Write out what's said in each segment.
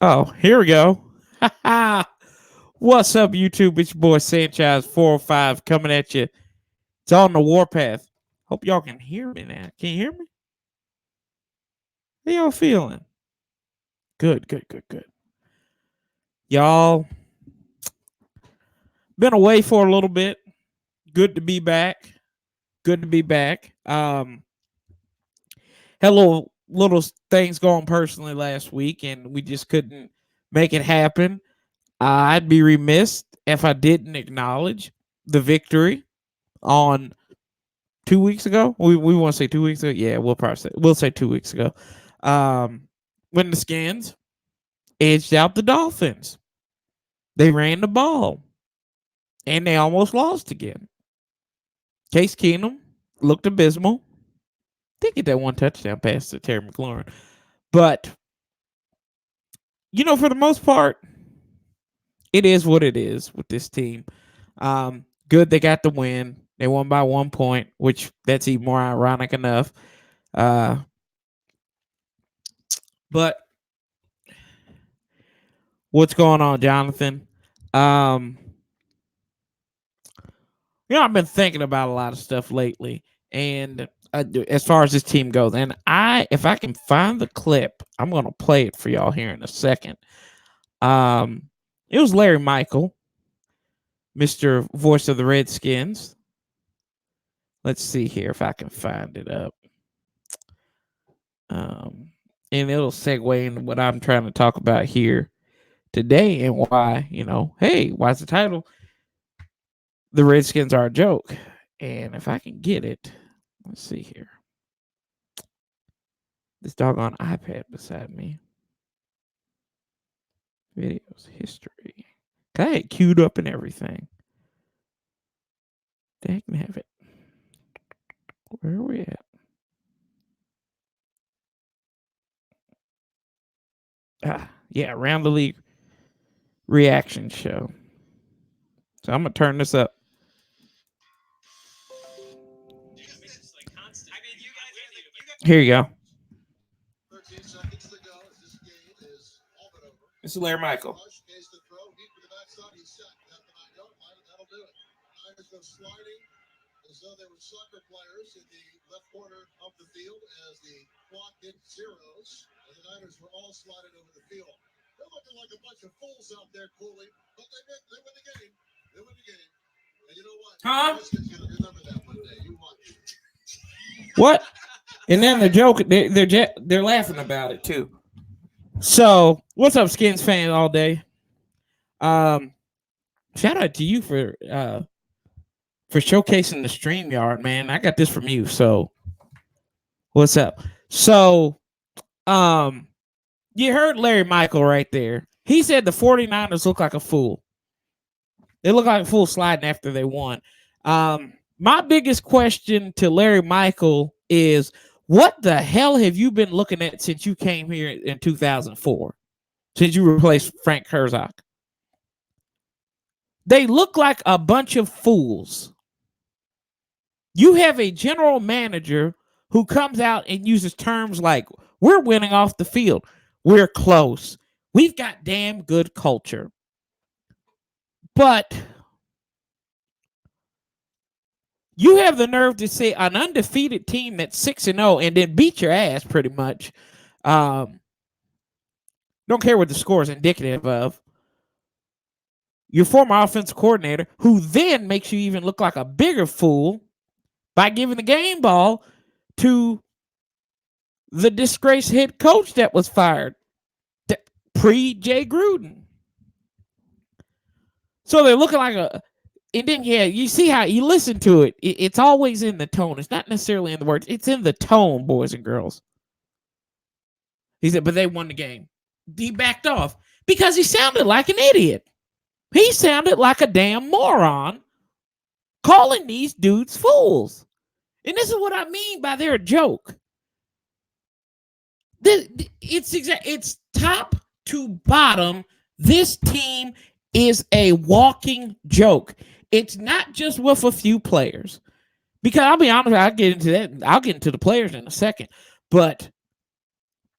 Oh, here we go. What's up, YouTube? It's your boy Sanchez 405 coming at you. It's on the Warpath. Hope y'all can hear me now. Can you hear me? How y'all feeling? Good, good, good, good. Y'all been away for a little bit. Good to be back. Good to be back. Had little things going personally last week, and we just couldn't make it happen. I'd be remiss if I didn't acknowledge the victory on 2 weeks ago. We want to say 2 weeks ago. Yeah, we'll say 2 weeks ago. Um, when the Skins edged out the Dolphins, they ran the ball and they almost lost again. Case Keenum looked abysmal. Did get that one touchdown pass to Terry McLaurin, but for the most part, it is what it is with this team. Good they got the win. They won by 1 point, which that's even more ironic enough. But what's going on, Jonathan? I've been thinking about a lot of stuff lately, and as far as this team goes, and if I can find the clip, I'm gonna play it for y'all here in a second. It was Larry Michael, Mr. Voice of the Redskins. Let's see here if I can find it up. And it'll segue into what I'm trying to talk about here today and why, hey, why's the title? The Redskins are a joke. And if I can get it, let's see here. This doggone iPad beside me. Videos, history. I had it queued up and everything. They can have it. Where are we at? Yeah, Around the League reaction show. So I'm going to turn this up. Here you go. This is Larry Michael. As though they were soccer players in the left corner of the field as the clock hit zeros, and the Niners were all slided over the field. They're looking like a bunch of fools out there cooling, but they win the game. They win the game. And you know what? Huh? Redskins going to remember that one day. You watch. What? And then the joke, they're laughing about it too. So, what's up, Skins fan all day? Shout out to you for showcasing the StreamYard, man. I got this from you. So, what's up? So, you heard Larry Michael right there. He said the 49ers look like a fool. They look like a fool sliding after they won. My biggest question to Larry Michael is, what the hell have you been looking at since you came here in 2004? Since you replaced Frank Herzog? They look like a bunch of fools. You have a general manager who comes out and uses terms like, we're winning off the field. We're close. We've got damn good culture. But you have the nerve to say an undefeated team that's 6-0 and then beat your ass pretty much. Don't care what the score is indicative of. Your former offensive coordinator, who then makes you even look like a bigger fool by giving the game ball to the disgraced head coach that was fired pre-Jay Gruden. So they're looking like and then, you see how you listen to it. It's always in the tone. It's not necessarily in the words. It's in the tone, boys and girls. He said, but they won the game. He backed off because he sounded like an idiot. He sounded like a damn moron calling these dudes fools. And this is what I mean by they're a joke. It's top to bottom. This team is a walking joke. It's not just with a few players. Because I'll be honest, I'll get into that. I'll get into the players in a second. But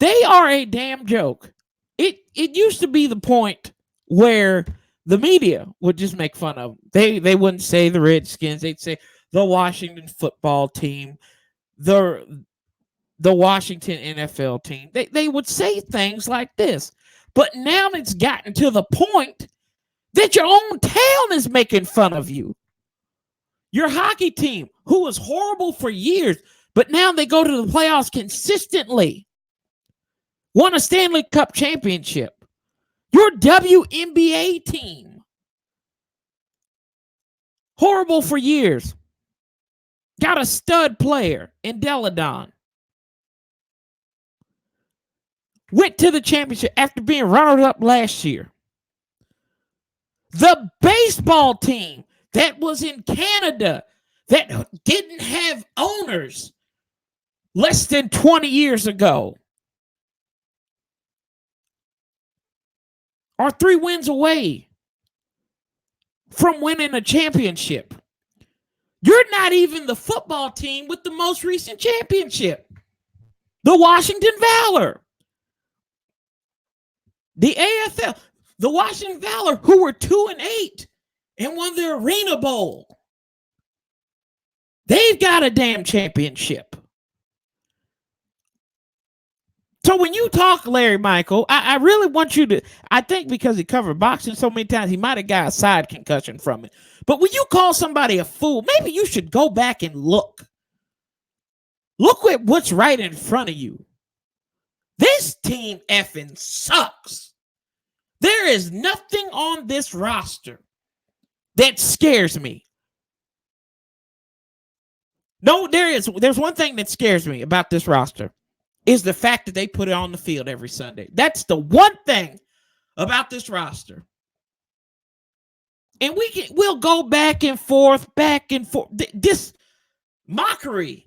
they are a damn joke. It used to be the point where the media would just make fun of them. They wouldn't say the Redskins. They'd say the Washington football team, the Washington NFL team. They would say things like this. But now it's gotten to the point that your own town is making fun of you. Your hockey team, who was horrible for years, but now they go to the playoffs consistently, won a Stanley Cup championship. Your WNBA team, horrible for years, got a stud player in Deladon. Went to the championship after being runner-up last year. The baseball team that was in Canada that didn't have owners less than 20 years ago are 3 wins away from winning a championship. You're not even the football team with the most recent championship. The Washington Valor. The AFL. The Washington Valor, who were 2-8 and won the Arena Bowl. They've got a damn championship. So when you talk, Larry Michael, I really want you to, I think because he covered boxing so many times, he might have got a side concussion from it. But when you call somebody a fool, maybe you should go back and look. Look at what's right in front of you. This team effing sucks. There is nothing on this roster that scares me. No, there is. There's one thing that scares me about this roster is the fact that they put it on the field every Sunday. That's the one thing about this roster. And we'll go back and forth. This mockery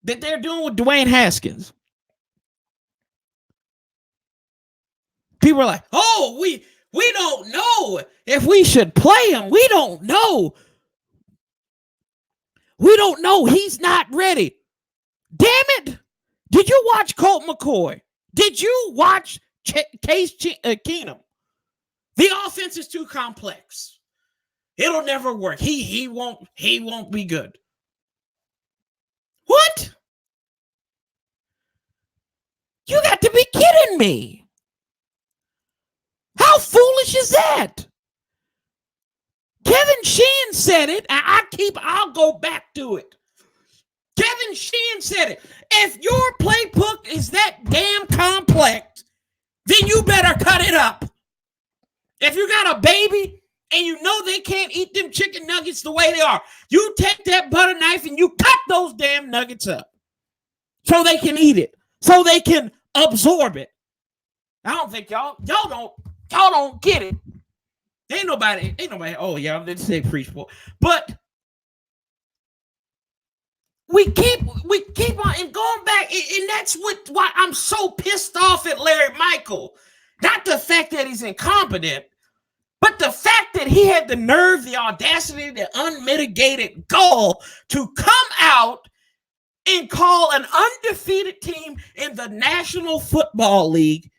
that they're doing with Dwayne Haskins. People are like, oh, we don't know if we should play him. We don't know. We don't know. He's not ready. Damn it. Did you watch Colt McCoy? Did you watch Case Keenum? The offense is too complex. It'll never work. He won't be good. What? You got to be kidding me. How foolish is that? Kevin Sheehan said it. I'll go back to it. Kevin Sheehan said it. If your playbook is that damn complex, then you better cut it up. If you got a baby and you know they can't eat them chicken nuggets the way they are, you take that butter knife and you cut those damn nuggets up so they can eat it, so they can absorb it. I don't think y'all don't get it. Ain't nobody, oh yeah, let's say preach for. But we keep on and going back, and that's why I'm so pissed off at Larry Michael. Not the fact that he's incompetent, but the fact that he had the nerve, the audacity, the unmitigated gall to come out and call an undefeated team in the National Football League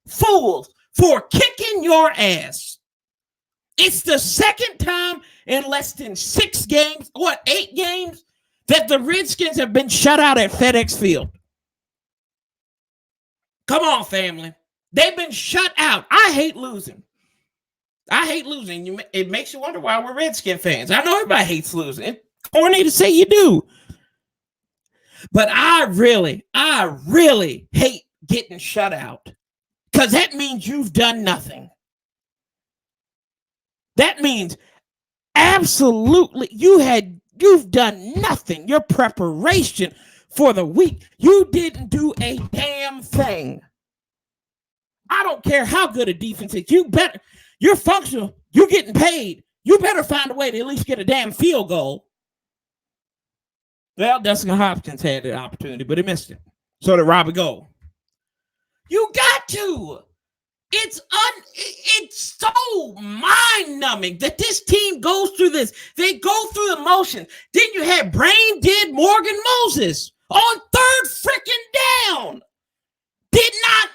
fools for kicking your ass. It's the second time in less than 8 games, that the Redskins have been shut out at FedEx Field. Come on, family. They've been shut out. I hate losing. It makes you wonder why we're Redskin fans. I know everybody hates losing. It's corny to say you do. But I really hate getting shut out. Because that means you've done nothing. That means absolutely you've done nothing. Your preparation for the week, you didn't do a damn thing. I don't care how good a defense is. You're functional. You're getting paid. You better find a way to at least get a damn field goal. Well, Dustin Hopkins had the opportunity, but he missed it. So did Robbie Gould. You got to. It's so mind-numbing that this team goes through this. They go through the motion. Then you had brain dead Morgan Moses on third freaking down. Did not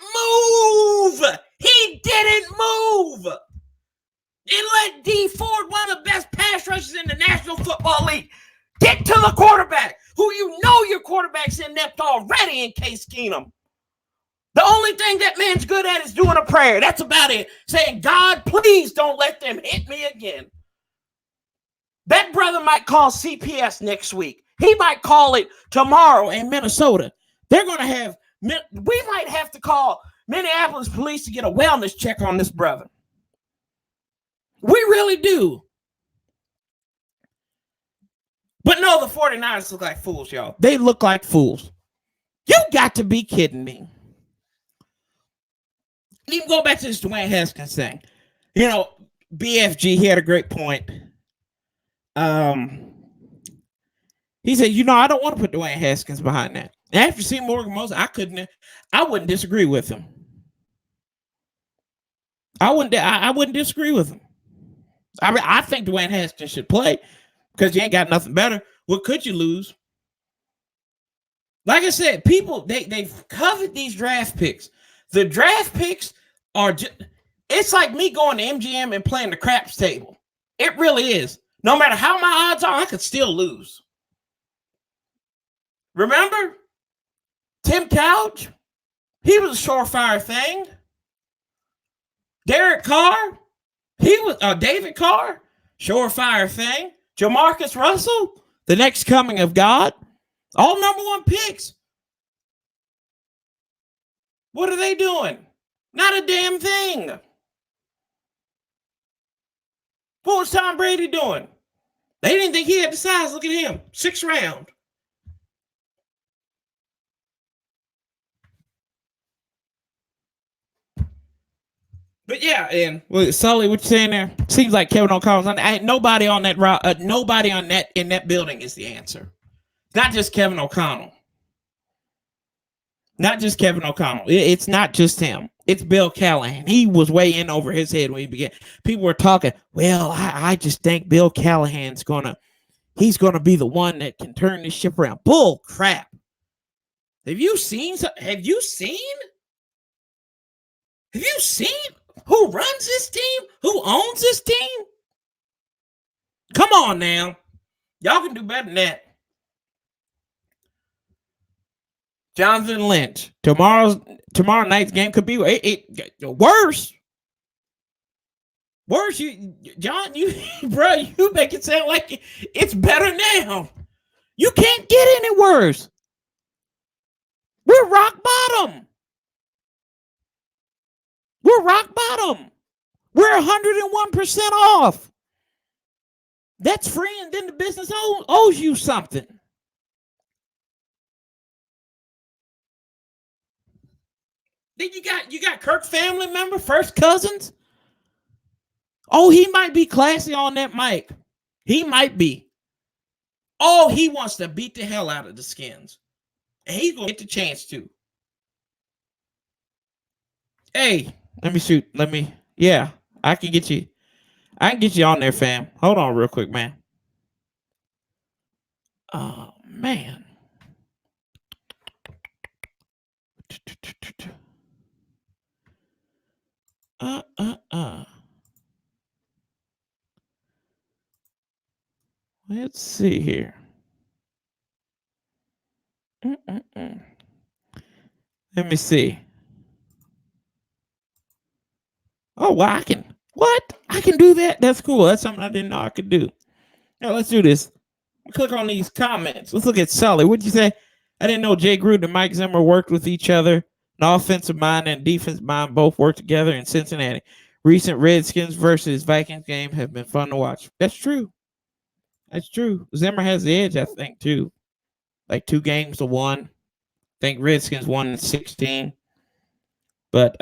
And let D Ford, one of the best pass rushers in the National Football League, get to the quarterback, who you know your quarterback's inept already in Case Keenum. The only thing that man's good at is doing a prayer. That's about it. Saying, God, please don't let them hit me again. That brother might call CPS next week. He might call it tomorrow in Minnesota. They're going to have, we might have to call Minneapolis police to get a wellness check on this brother. We really do. But no, the 49ers look like fools, y'all. They look like fools. You got to be kidding me. Even go back to this Dwayne Haskins thing. You know, BFG, he had a great point. He said, you know, I don't want to put Dwayne Haskins behind that. And after seeing Morgan Moses, I wouldn't disagree with him. I wouldn't disagree with him. I think Dwayne Haskins should play because you ain't got nothing better. What could you lose? Like I said, people, they've covered these draft picks. The draft picks are just, it's like me going to MGM and playing the craps table. It really is. No matter how my odds are, I could still lose. Remember? Tim Couch? He was a surefire thing. Derek Carr? He was David Carr? Surefire thing. Jamarcus Russell? The next coming of God? All number one picks. What are they doing? Not a damn thing. What was Tom Brady doing? They didn't think he had the size. Look at him. 6th round. But yeah, and Sully, what you saying there? Seems like Kevin O'Connell's on. Ain't nobody on that route. Nobody on that in that building is the answer. Not just Kevin O'Connell. Not just Kevin O'Connell. It's not just him. It's Bill Callahan. He was way in over his head when he began. People were talking, well, I just think Bill Callahan's he's gonna be the one that can turn this ship around. Bull crap. Have you seen who runs this team? Who owns this team? Come on now. Y'all can do better than that. Jonathan Lynch. Tomorrow night's game could be worse. Worse, John, you make it sound like it's better now. You can't get any worse. We're rock bottom. We're 101% off. That's free, and then the business owes you something. Then you got Kirk Family Member, First Cousins. Oh, he might be classy on that mic. He might be. Oh, he wants to beat the hell out of the Skins. And he's going to get the chance to. Hey, yeah, I can get you on there, fam. Hold on real quick, man. Oh, man. Let's see here. Let me see. Oh, well, I can do that. That's cool. That's something I didn't know I could do. Now, let's do this. Click on these comments. Let's look at Sully. What'd you say? I didn't know Jay Gruden and Mike Zimmer worked with each other. An offensive mind and defensive mind both worked together in Cincinnati. Recent Redskins versus Vikings game have been fun to watch. That's true. That's true. Zimmer has the edge, I think, too. Like 2 games to 1. I think Redskins won in 16. But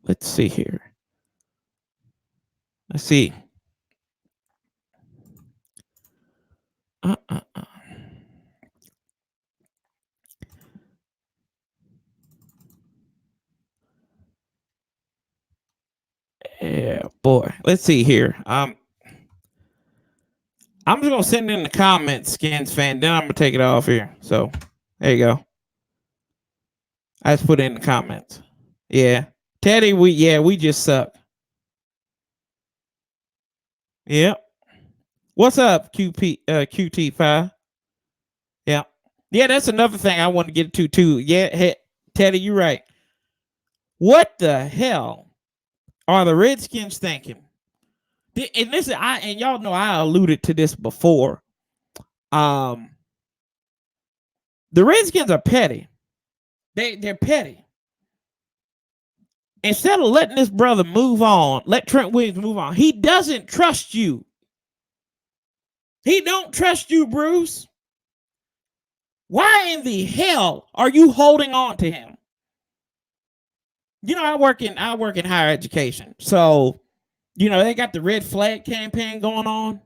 let's see here. Let's see. Yeah, boy. Let's see here. I'm just gonna send in the comments, Skins fan. Then I'm gonna take it off here. So there you go. I just put it in the comments. Yeah. Teddy, we just suck. Yep. What's up, QT5? Yeah. Yeah, that's another thing I want to get to too. Yeah, hey, Teddy, you're right. What the hell are the Redskins thinking? And listen, and y'all know I alluded to this before. The Redskins are petty. They're petty. Instead of letting this brother move on, let Trent Williams move on. He doesn't trust you. He don't trust you, Bruce. Why in the hell are you holding on to him? You know, I work in higher education. So, you know, they got the red flag campaign going on.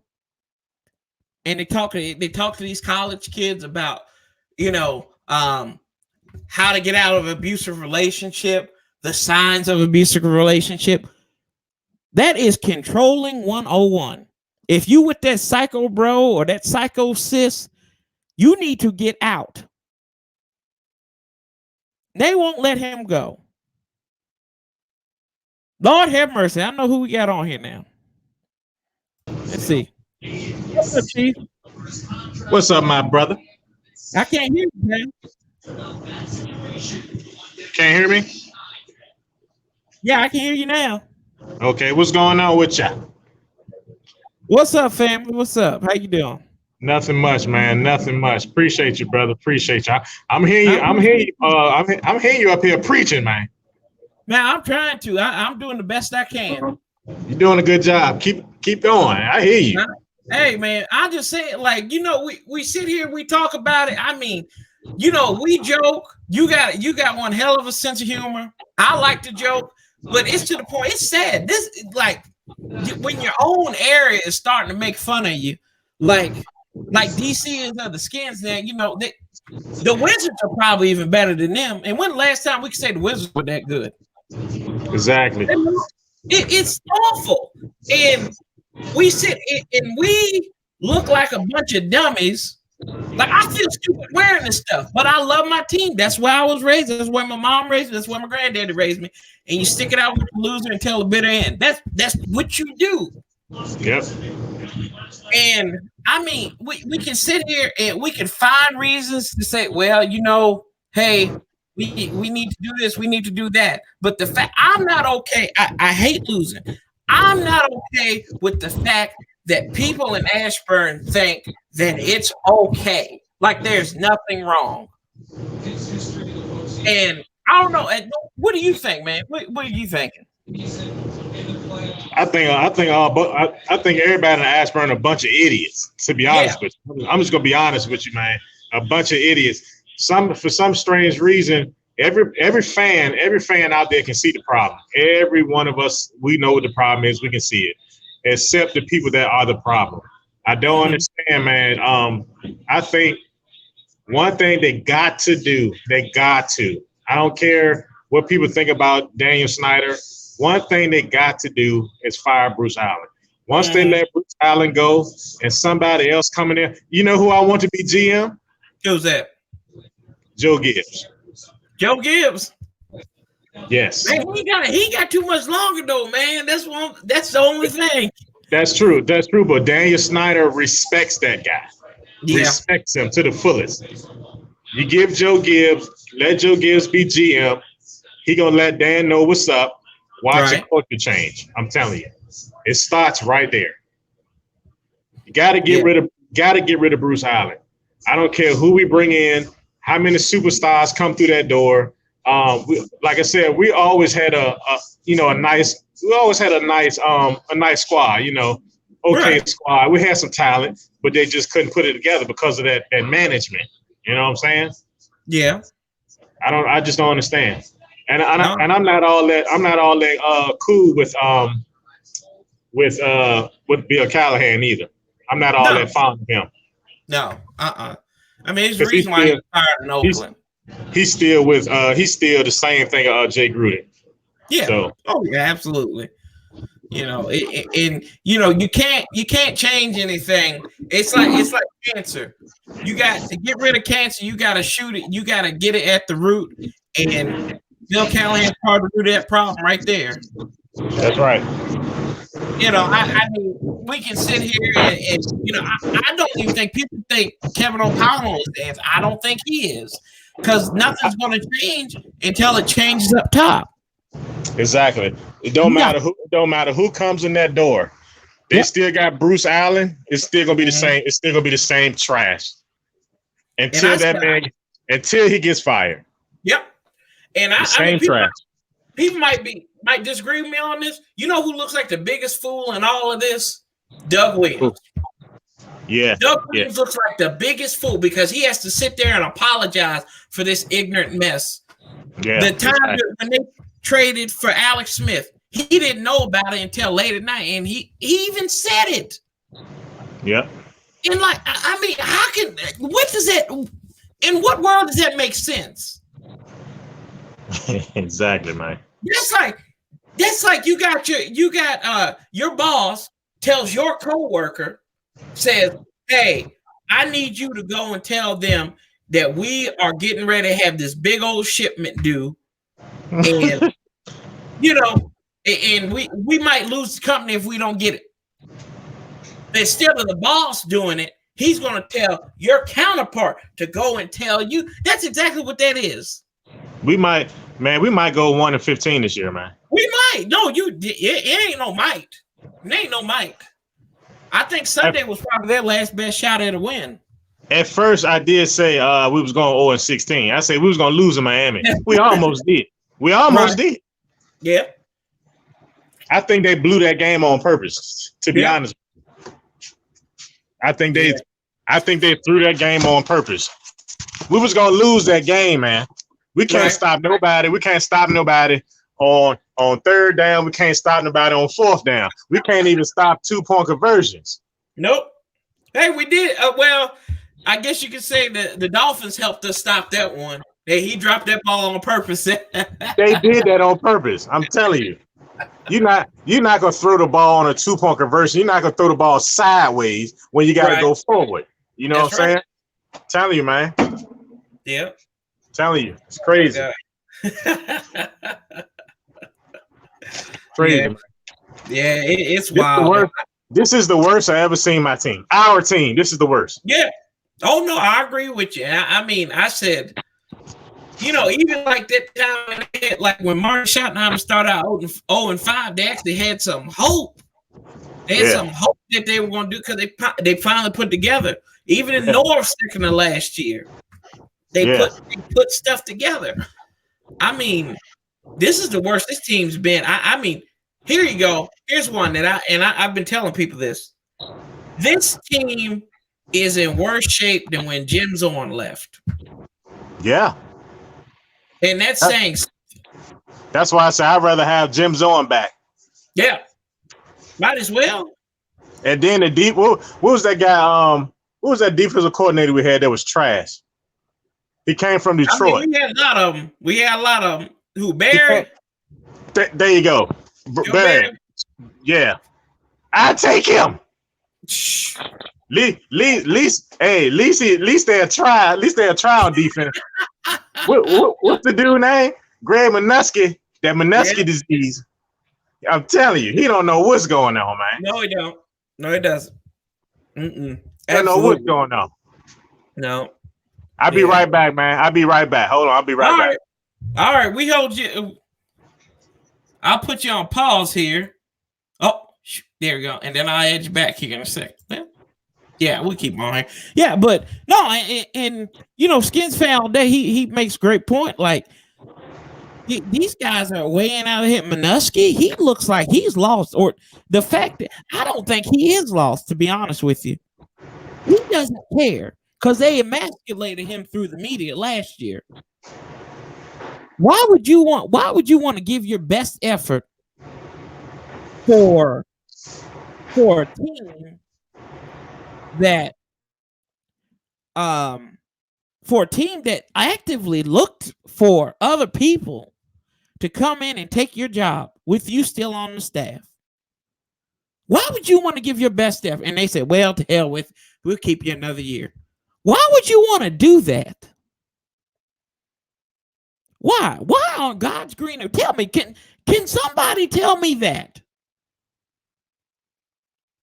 And they talk to these college kids about, you know, how to get out of an abusive relationship, the signs of abusive relationship. That is controlling 101. If you with that psycho bro or that psycho sis, you need to get out. They won't let him go. Lord have mercy. I know who we got on here now. Let's see. What's up, Chief? What's up, my brother? I can't hear you, man. Can't hear me? Yeah, I can hear you now. Okay, what's going on with ya? What's up, family? What's up? How you doing? Nothing much, man. Nothing much. Appreciate you, brother. Appreciate you. I'm hearing you. I'm hearing you. I'm hearing you up here preaching, man. Man, I'm trying to. I'm doing the best I can. You're doing a good job. Keep going. I hear you. Hey, man, I just say it like, you know, we sit here, we talk about it. I mean, you know, we joke. You got one hell of a sense of humor. I like to joke, but it's to the point. It's sad. This like when your own area is starting to make fun of you, like DC is of the Skins. Now, you know, the Wizards are probably even better than them. And when the last time we could say the Wizards were that good? Exactly. It's awful. And we sit and we look like a bunch of dummies. Like, I feel stupid wearing this stuff, but I love my team. That's where I was raised. That's where my mom raised me. That's where my granddaddy raised me. And you stick it out with the loser until the bitter end. That's what you do. Yep. And I mean, we can sit here and we can find reasons to say, well, you know, hey, we need to do this, we need to do that. But the fact I'm not okay. I hate losing. I'm not okay with the fact that people in Ashburn think that it's okay. Like there's nothing wrong. And I don't know. What do you think, man? What are you thinking? I think everybody in Ashburn a bunch of idiots. To be honest with you, I'm just gonna be honest with you, man. A bunch of idiots. For some strange reason, every fan out there can see the problem. Every one of us, we know what the problem is. We can see it, except the people that are the problem. I don't understand, man. I think one thing they got to. I don't care what people think about Daniel Snyder. One thing they got to do is fire Bruce Allen. Once they let Bruce Allen go and somebody else coming in, you know who I want to be GM? Who's that? Joe Gibbs. Joe Gibbs. Yes. Man, he got too much longer though, man. That's the only thing. That's true. But Daniel Snyder respects that guy. Yeah. Respects him to the fullest. You give Joe Gibbs, let Joe Gibbs be GM. He gonna let Dan know what's up. Watch a culture change. I'm telling you, it starts right there. You gotta get rid of Bruce Allen. I don't care who we bring in, how many superstars come through that door. Like I said, we always had a nice squad. You know, squad. We had some talent, but they just couldn't put it together because of that management. You know what I'm saying? Yeah. I just don't understand. And I'm not all that cool with Bill Callahan either. I'm not all that fond of him. No. I mean, it's the reason why he's fired in Oakland. He's still the same thing. Jay Gruden. Yeah. So. Oh yeah, absolutely. You know, and you know, you can't change anything. It's like cancer. You got to get rid of cancer. You got to shoot it. You got to get it at the root. And Bill Callahan's part to do that problem right there. That's right. I mean, we can sit here and I don't even think people think Kevin O'Connell is as. I don't think he is, because nothing's going to change until it changes up top. Exactly. It don't matter who. It don't matter who comes in that door. They still got Bruce Allen. It's still gonna be the same. It's still gonna be the same trash until until he gets fired. Yep. And people might disagree with me on this. You know who looks like the biggest fool in all of this? Doug Williams. Yeah. Doug Williams looks like the biggest fool because he has to sit there and apologize for this ignorant mess. Yeah. The time when they traded for Alex Smith, he didn't know about it until late at night, and he even said it. Yeah. And I mean, what does that? In what world does that make sense? Exactly, man. That's like you got your boss tells your coworker, says, "Hey, I need you to go and tell them that we are getting ready to have this big old shipment due, and and we might lose the company if we don't get it." Instead of the boss doing it, he's going to tell your counterpart to go and tell you. That's exactly what that is. We might go 1-15 this year, man. We might. No, it ain't no might. It ain't no might. I think Sunday was probably their last best shot at a win. At first, I did say we was going 0-16. I said we was going to lose in Miami. We almost did. We almost did. Yeah. I think they blew that game on purpose, to be honest. I think they threw that game on purpose. We was going to lose that game, man. We can't stop nobody. We can't stop nobody on third down. We can't stop nobody on fourth down. We can't even stop 2-point conversions. Nope. Hey, we did. Well, I guess you could say the Dolphins helped us stop that one. Hey, he dropped that ball on purpose. They did that on purpose. I'm telling you. You're not gonna throw the ball on a 2-point conversion. You're not gonna throw the ball sideways when you gotta go forward. You know what I'm saying? Telling you, man. Yeah. Telling you, it's crazy. Crazy. Yeah, it's wild. This is the worst I ever seen my team. Our team. This is the worst. Yeah. Oh no, I agree with you. I mean, I said, even like that time, like when Martin Schottenheimer started out 0-5, they actually had some hope. They had some hope that they were going to do because they finally put together. Even in North second to last year, they put stuff together. I mean, this is the worst this team's been. I mean, here you go. Here's one that I've been telling people this. This team is in worse shape than when Jim Zorn left. Yeah. And that's saying something. That's why I say I'd rather have Jim Zorn back. Yeah. Might as well. And then what was that guy? What was that defensive coordinator we had that was trash? He came from Detroit. I mean, we had a lot of them. Who, Barry? There you go. Barry. Yeah. I take him. At least they'll try. At least they'll try on defense. What's the dude name? Greg Minuski. That Minuski disease. I'm telling you, he don't know what's going on, man. No, he don't. No, he doesn't. Don't know what's going on. No. I'll be right back, man. I'll be right back. Hold on, I'll be right back. All right, we hold you. I'll put you on pause here. Oh, there we go. And then I'll add you back here in a second. Yeah, we'll keep on here. Yeah, but no, and Skins fan all day, he makes a great point. Like, these guys are weighing out of him. Minuski, he looks like he's lost. Or the fact that I don't think he is lost, to be honest with you. He doesn't care because they emasculated him through the media last year. Why would you want to give your best effort for a team that actively looked for other people to come in and take your job with you still on the staff? Why would you want to give your best effort? And they said, well, to hell with, we'll keep you another year. Why would you want to do that? Why? Why on God's green earth? Tell me, can somebody tell me that?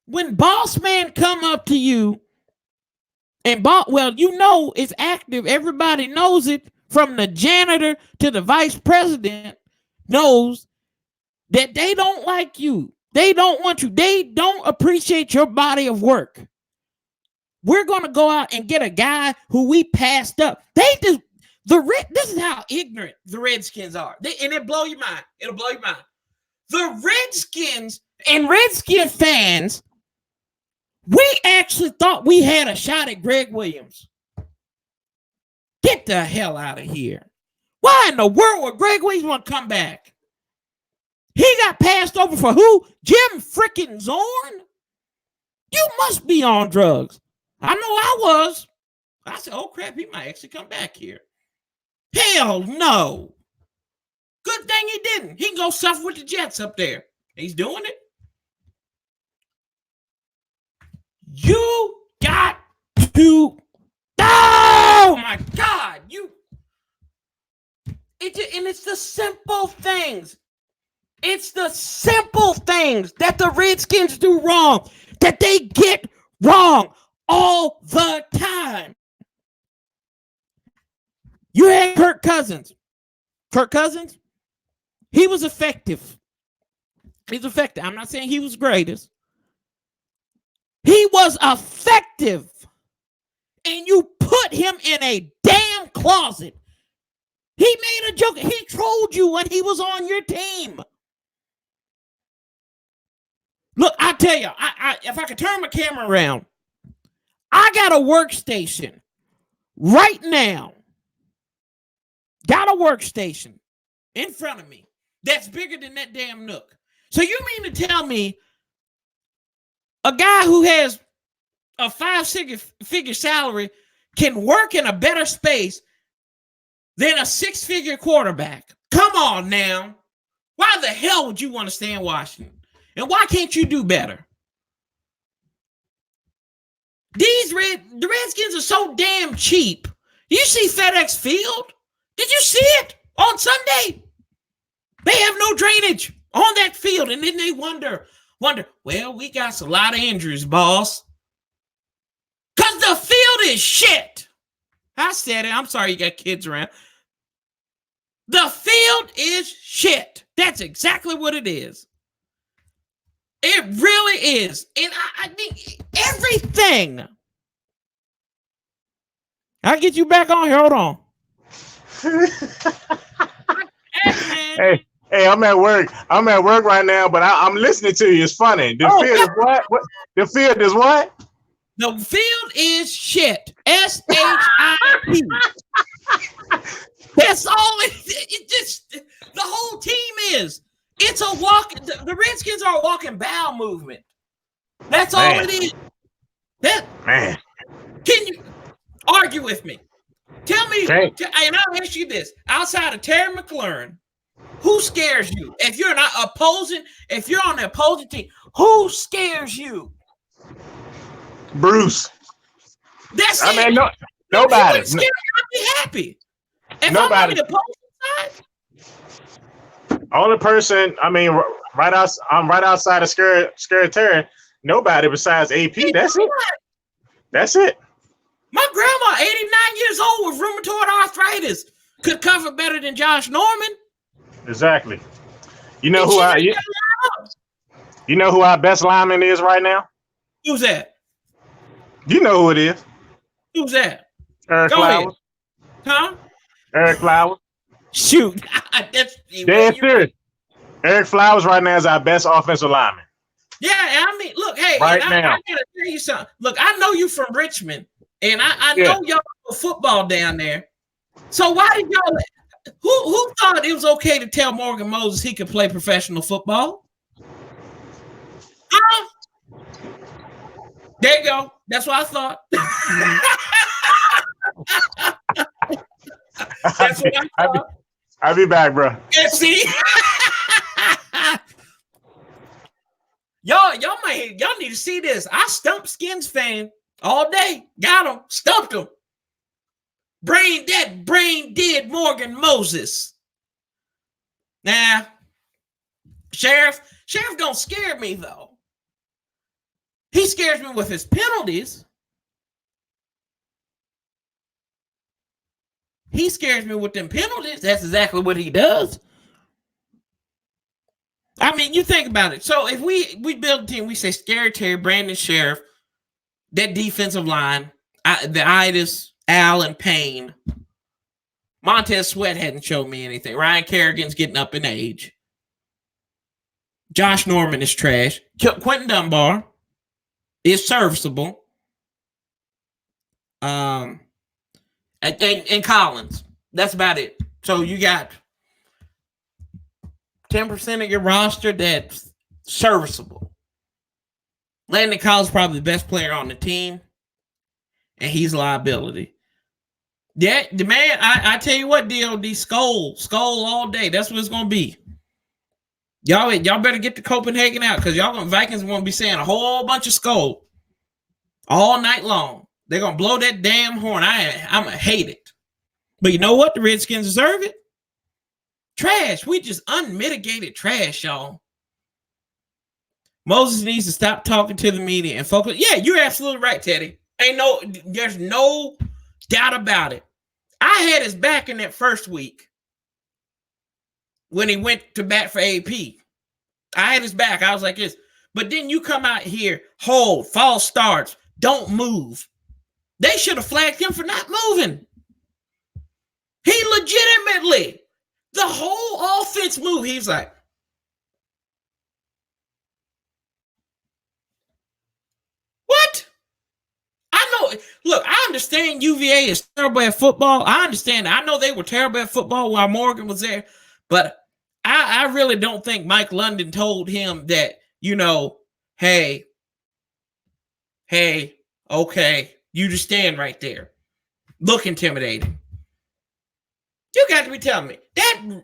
When boss man come up to you and it's active. Everybody knows it, from the janitor to the vice president knows that they don't like you. They don't want you. They don't appreciate your body of work. We're going to go out and get a guy who we passed up. This is how ignorant the Redskins are. And it'll blow your mind. It'll blow your mind. The Redskins and Redskin fans, we actually thought we had a shot at Greg Williams. Get the hell out of here. Why in the world would Greg Williams want to come back? He got passed over for who? Jim freaking Zorn? You must be on drugs. I know I was. I said, oh crap, he might actually come back here. Hell no. Good thing he didn't. He can go suffer with the Jets up there. He's doing it. You got to. Oh my God! It's the simple things. It's the simple things that the Redskins do wrong, that they get wrong all the time. You had Kirk Cousins. Kirk Cousins, he was effective. He's effective. I'm not saying he was greatest. He was effective. And you put him in a damn closet. He made a joke. He trolled you when he was on your team. Look, I tell you, if I could turn my camera around, I got a workstation right now. Got a workstation in front of me that's bigger than that damn Nook. So you mean to tell me a guy who has a 5-figure salary can work in a better space than a 6-figure quarterback? Come on now. Why the hell would you want to stay in Washington? And why can't you do better? The Redskins are so damn cheap. Do you see FedEx Field? Did you see it on Sunday? They have no drainage on that field. And then they wonder, well, we got a lot of injuries, boss. Because the field is shit. I said it. I'm sorry you got kids around. The field is shit. That's exactly what it is. It really is. And I think everything. I'll get you back on here. Hold on. Hey, I'm at work. I'm at work right now, but I'm listening to you. It's funny. The field is what? The field is what? The field is shit. SHIT. That's all it just the whole team is. It's a walk. The Redskins are a walking bowel movement. That's all it is. Man. Can you argue with me? Tell me, and I'll ask you this: outside of Terry McLaurin, who scares you? If you're on the opposing team, who scares you? Bruce. That's it. I mean, nobody. I'd be happy. If nobody. I'm on the opposing side. Only person, I mean, I'm right outside of Scary Terry. Nobody besides AP. That's it. That's it. My grandma, 89 years old with rheumatoid arthritis, could cover better than Josh Norman. Exactly. You know who our best lineman is right now? Who's that? You know who it is. Who's that? Eric Flowers. Huh? Eric Flowers. Shoot. That's dead serious. Eric Flowers right now is our best offensive lineman. Yeah, I mean, look, hey, now. I gotta tell you something. Look, I know you from Richmond, and I know y'all play football down there. So why did y'all? Who thought it was okay to tell Morgan Moses he could play professional football? Huh? There you go. That's what I thought. That's what I thought. I'll be back, bro. Yeah, see? Y'all need to see this. I stumped Skins fan all day. Got him. Stumped him. brain dead Morgan Moses. Nah, Sheriff don't scare me though. He scares me with his penalties. He scares me with them penalties. That's exactly what he does. I mean, you think about it. So if we build a team, we say Scary Terry, Brandon Sheriff, that defensive line, the Itis, Allen, Payne. Montez Sweat hadn't shown me anything. Ryan Kerrigan's getting up in age. Josh Norman is trash. Quentin Dunbar is serviceable. And Collins. That's about it. So you got 10% of your roster that's serviceable. Landon Collins is probably the best player on the team, and he's a liability. Yeah, the man, I tell you what, DOD, skull all day. That's what it's going to be. Y'all better get to Copenhagen out because Vikings want to be saying a whole bunch of skull all night long. They're going to blow that damn horn. I'm going to hate it. But you know what? The Redskins deserve it. Trash. We just unmitigated trash, y'all. Moses needs to stop talking to the media and focus. Yeah, you're absolutely right, Teddy. There's no doubt about it. I had his back in that first week when he went to bat for AP. I had his back. I was like this. But then you come out here, hold, false starts, don't move. They should have flagged him for not moving. He legitimately, the whole offense moved. He's like, what? I know. Look, I understand UVA is terrible at football. I understand. I know they were terrible at football while Morgan was there. But I really don't think Mike London told him that, hey, okay, you just stand right there. Look intimidating. You got to be telling me that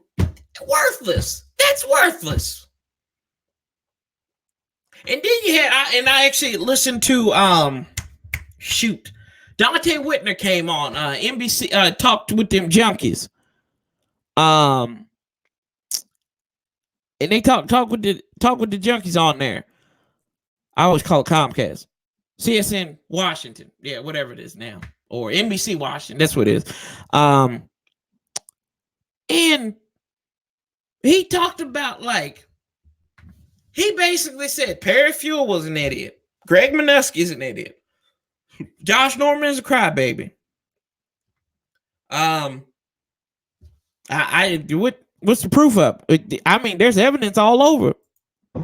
worthless. That's worthless. And then you had, I actually listened to, Dante Whitner came on NBC, talked with them junkies. And they talk with the junkies on there. I always call it Comcast. CSN Washington. Yeah, whatever it is now. Or NBC Washington. That's what it is. And he talked about, he basically said Perry Fuel was an idiot. Greg Minuski is an idiot. Josh Norman is a crybaby. What's the proof of? I mean, there's evidence all over.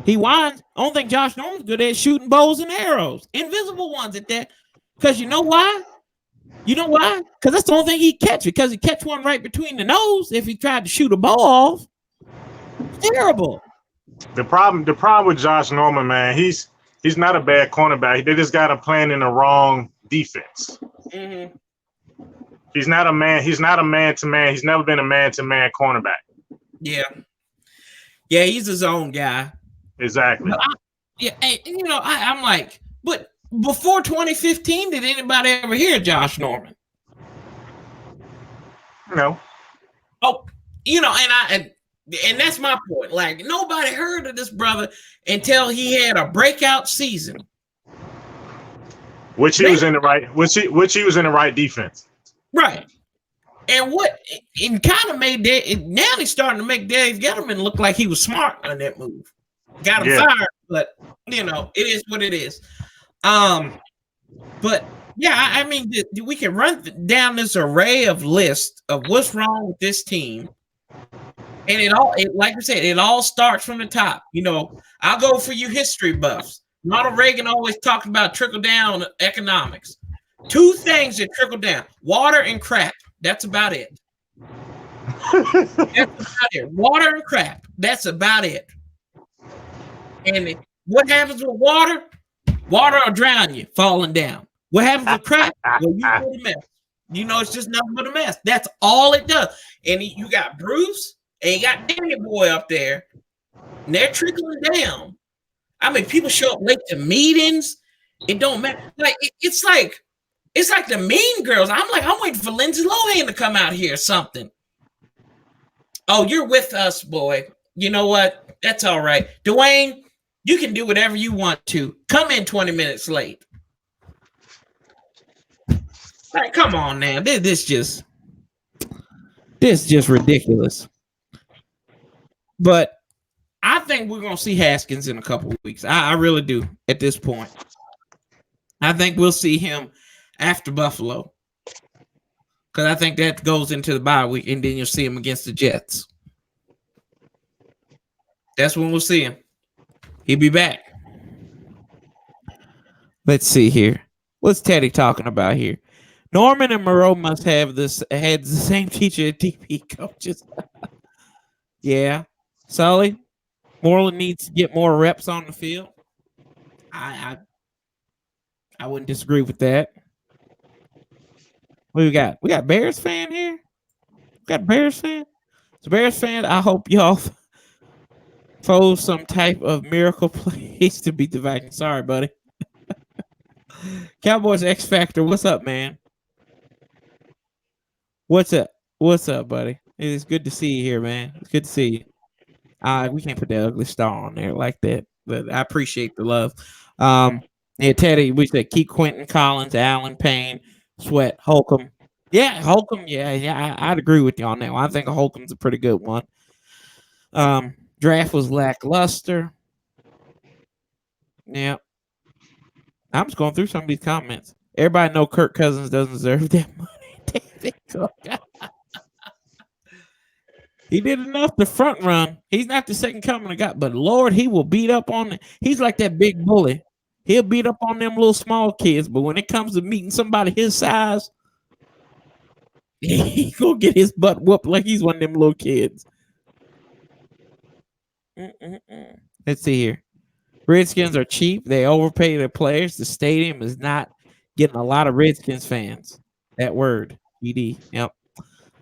He whines. I don't think Josh Norman's good at shooting bows and arrows. Invisible ones at that. Because you know why? Because that's the only thing he'd catch. Because he'd catch one right between the nose if he tried to shoot a bow off. It's terrible. The problem with Josh Norman, man, he's not a bad cornerback. They just got him playing in the wrong defense. Mm-hmm. He's not a man-to-man. He's never been a man-to-man cornerback. Yeah, he's his own guy. Exactly. I'm like, but before 2015, did anybody ever hear Josh Norman? No. Oh, and that's my point. Like, nobody heard of this brother until he had a breakout season. Which he was in the right defense. Right. And kind of made that. Now he's starting to make Dave Gettleman look like he was smart on that move. Got him fired, but it is what it is. But yeah, I mean, we can run down this array of lists of what's wrong with this team, and like I said, it all starts from the top. I'll go for you history buffs. Ronald Reagan always talked about trickle down economics. Two things that trickle down: water and crap. That's about it. Water and crap. That's about it. And what happens with water? Water will drown you, falling down. What happens with crap? Well, you know the mess. It's just nothing but a mess. That's all it does. And you got Bruce and you got Danny Boy up there, and they're trickling down. I mean, people show up late to meetings. It don't matter. It's like It's like the Mean Girls. I'm waiting for Lindsay Lohan to come out here or something. Oh, you're with us, boy. You know what? That's all right. Dwayne, you can do whatever you want to. Come in 20 minutes late. Like, come on now. This just ridiculous. But I think we're going to see Haskins in a couple of weeks. I really do at this point. I think we'll see him after Buffalo. Because I think that goes into the bye week, and then you'll see him against the Jets. That's when we'll see him. He'll be back. Let's see here. What's Teddy talking about here? Norman and Moreau must have had the same teacher at DP coaches. Yeah. Sully, Moreland needs to get more reps on the field. I wouldn't disagree with that. What we got? We got Bears fan here? We got Bears fan? So Bears fan, I hope y'all fold some type of miracle plays to beat the Vikings. Sorry, buddy. Cowboys X Factor, what's up, man? What's up? What's up, buddy? It's good to see you here, man. It's good to see you. We can't put that ugly star on there like that, but I appreciate the love. Yeah, Teddy, we said keep Quentin Collins, Allen Payne, Sweat, Holcomb. Yeah, Holcomb. Yeah, I'd agree with you on that one. I think Holcomb's a pretty good one. Draft was lackluster. Yeah. I'm just going through some of these comments. Everybody know Kirk Cousins doesn't deserve that money. David Cook. He did enough to front run. He's not the second coming of God, but Lord, he will beat up on. He's like that big bully. He'll beat up on them little small kids, but when it comes to meeting somebody his size, he gonna get his butt whooped like he's one of them little kids. Let's see here. Redskins are cheap. They overpay their players. The stadium is not getting a lot of Redskins fans. That word, ED. Yep.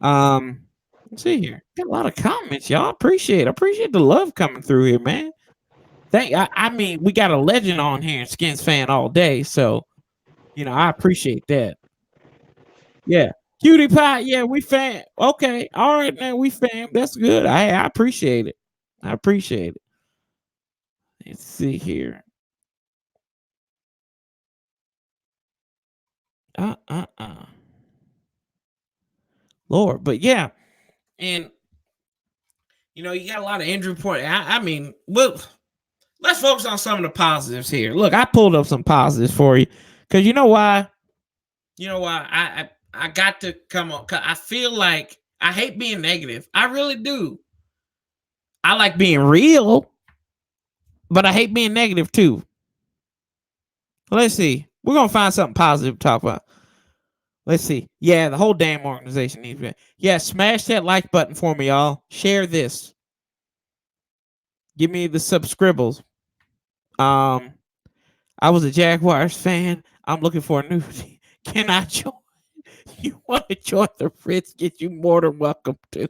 Let's see here. Got a lot of comments, y'all. Appreciate the love coming through here, man. I mean, we got a legend on here, Skins fan all day, so I appreciate that. Yeah. Cutie Pie, yeah, we fan. Okay. All right, man. We fan. That's good. I appreciate it. I appreciate it. Let's see here. Lord, but yeah. And you got a lot of injury report. I mean, well, let's focus on some of the positives here. Look, I pulled up some positives for you. Because you know why? I got to come on. I feel like I hate being negative. I really do. I like being real, but I hate being negative too. Let's see. We're going to find something positive to talk about. Let's see. Yeah, the whole damn organization needs to. Yeah, smash that like button for me, y'all. Share this. Give me the subscribbles. I was a Jaguars fan. I'm looking for a new team. Can I join? You want to join the Redskins? You more than welcome to.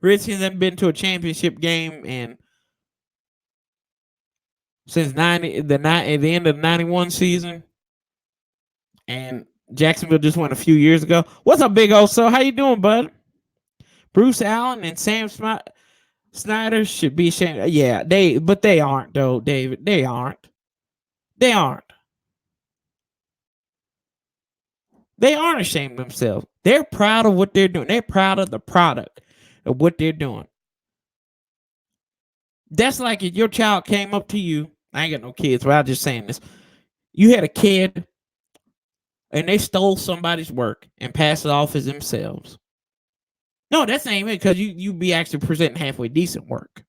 Redskins haven't been to a championship game since the end of the 91 season. And Jacksonville just won a few years ago. What's up, Big O? So how you doing, bud? Bruce Allen and Sam Snyder should be ashamed. Yeah, but they aren't, though, David. They aren't. They aren't ashamed of themselves. They're proud of what they're doing. They're proud of the product of what they're doing. That's like if your child came up to you. I ain't got no kids, but I'm just saying this. You had a kid and they stole somebody's work and passed it off as themselves. No, that's not even because you be actually presenting halfway decent work.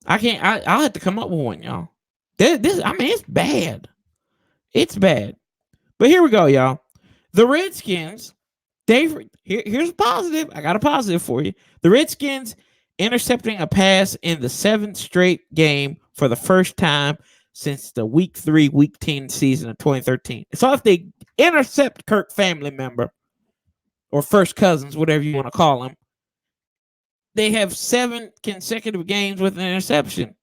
I'll have to come up with one, y'all. It's bad. It's bad. But here we go, y'all. The Redskins, here's a positive. I got a positive for you. The Redskins intercepting a pass in the 7th straight game for the first time since the Week 3, Week 10 season of 2013. So if they intercept Kirk Family Member or first cousins, whatever you want to call them, they have 7 consecutive games with an interception.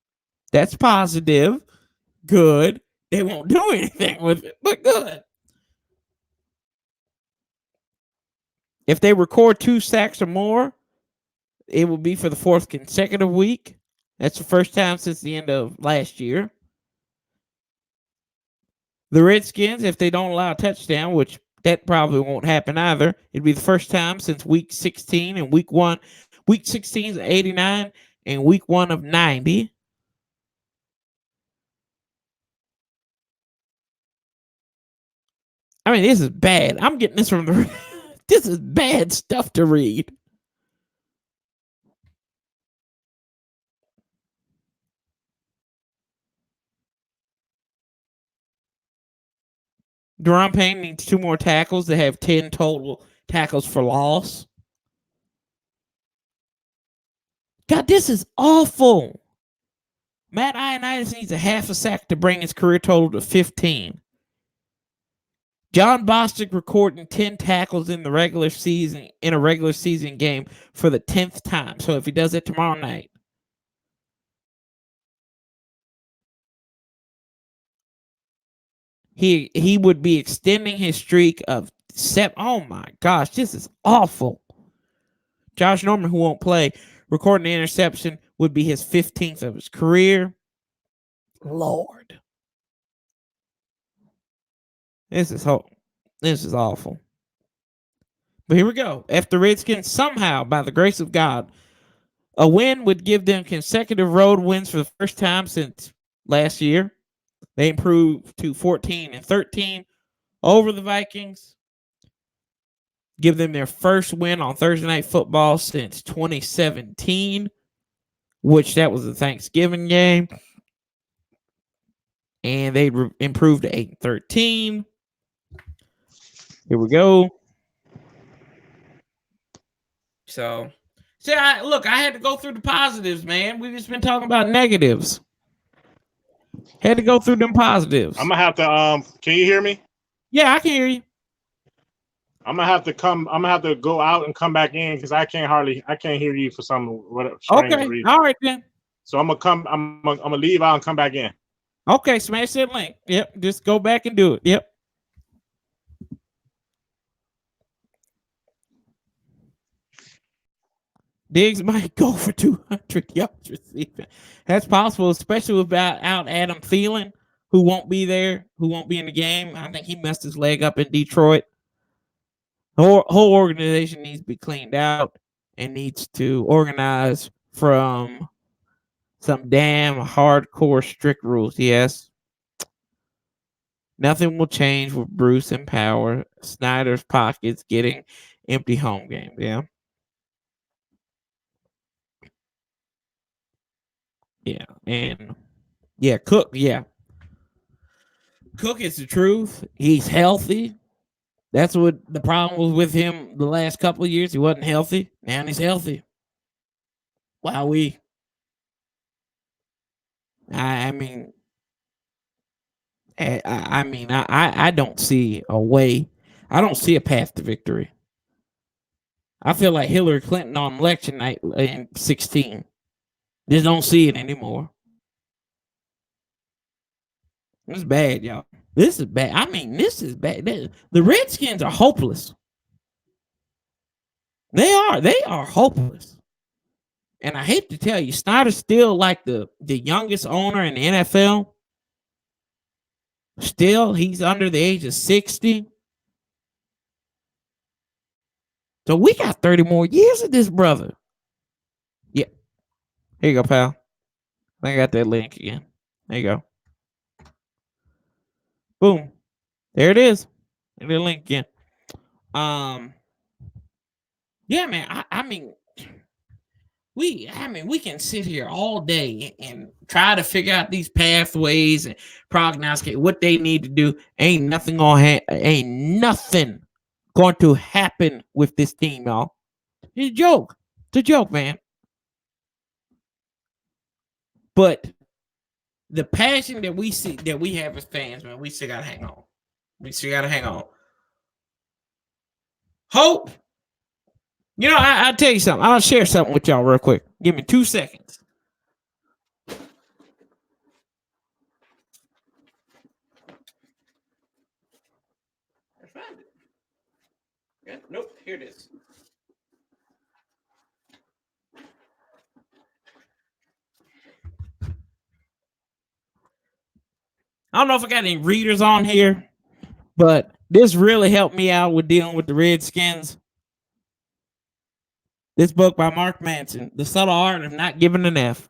That's positive. Good. they won't do anything with it. But good. If they record 2 sacks or more, it will be for the 4th consecutive week. That's the first time since the end of last year. The Redskins, if they don't allow a touchdown, which that probably won't happen either, it'd be the first time since week 16 and week 1. Week 16 is 89 and week 1 of 90. I mean, this is bad. I'm getting this from the. This is bad stuff to read. Deron Payne needs 2 more tackles to have 10 total tackles for loss. God, this is awful. Matt Ioannidis needs a half a sack to bring his career total to 15. John Bostic recording 10 tackles in a regular season game for the 10th time. So if he does it tomorrow night, he would be extending his streak of 7. Oh my gosh, this is awful. Josh Norman, who won't play, recording the interception would be his 15th of his career. Lord. This is awful. But here we go. If the Redskins somehow, by the grace of God, a win would give them consecutive road wins for the first time since last year. They improved to 14-13 over the Vikings. Give them their first win on Thursday Night Football since 2017, which that was the Thanksgiving game. And they improved to 8-13. Here we go. So, I had to go through the positives, man. We've just been talking about negatives. Had to go through them positives. I'm gonna have to. Can you hear me? Yeah, I can hear you. I'm gonna have to go out and come back in because I can't hear you for some whatever strange reason. All right then. So I'm gonna leave out and come back in. Okay, smash that link. Yep, just go back and do it. Yep. Diggs might go for 200 yards receiving. That's possible, especially without Adam Thielen, who won't be there, who won't be in the game. I think he messed his leg up in Detroit. The whole organization needs to be cleaned out and needs to organize from some damn hardcore strict rules. Yes. Nothing will change with Bruce in power. Snyder's pockets getting empty home games. Yeah. Yeah. And yeah, Cook. Yeah. Cook is the truth. He's healthy. That's what the problem was with him the last couple of years. He wasn't healthy. Now he's healthy. Wowee. I don't see a way. I don't see a path to victory. I feel like Hillary Clinton on election night in 16. Just don't see it anymore. This is bad, y'all. This is bad. I mean, this is bad. The Redskins are hopeless. They are hopeless. And I hate to tell you, Snyder's still like the youngest owner in the NFL. Still, he's under the age of 60. So we got 30 more years of this brother. Yeah. Here you go, pal. I got that link again. There you go. Boom. There it is. There's the link again. Yeah, man. I mean, we can sit here all day and try to figure out these pathways and prognosticate what they need to do. Ain't nothing going to happen with this team, y'all. It's a joke. It's a joke, man. But the passion that we see, that we have as fans, man, we still gotta hang on. Hope. You know, I'll tell you something. I'll share something with y'all real quick. Give me 2 seconds. find it. Yeah, nope, here it is. I don't know if I got any readers on here, but this really helped me out with dealing with the Redskins. This book by Mark Manson, The Subtle Art of Not Giving an F,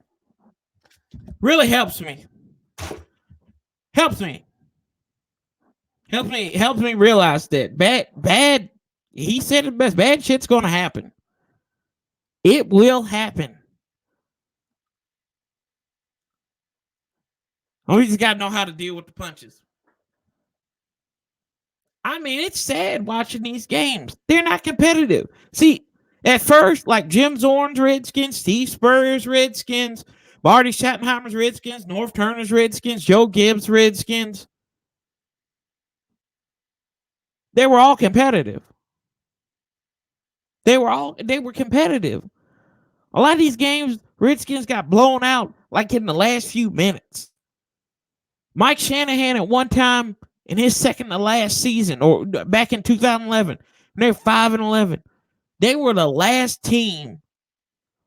really helps me. Helps me realize that bad. He said it best. Bad shit's gonna happen. It will happen. Oh, we just gotta know how to deal with the punches. I mean, it's sad watching these games. They're not competitive. See, at first, like Jim Zorn's Redskins, Steve Spurrier's Redskins, Marty Schottenheimer's Redskins, North Turner's Redskins, Joe Gibbs' Redskins, they were all competitive. They were competitive. A lot of these games, Redskins got blown out like in the last few minutes. Mike Shanahan at one time in his second to last season, or back in 2011, they were 5-11. They were the last team,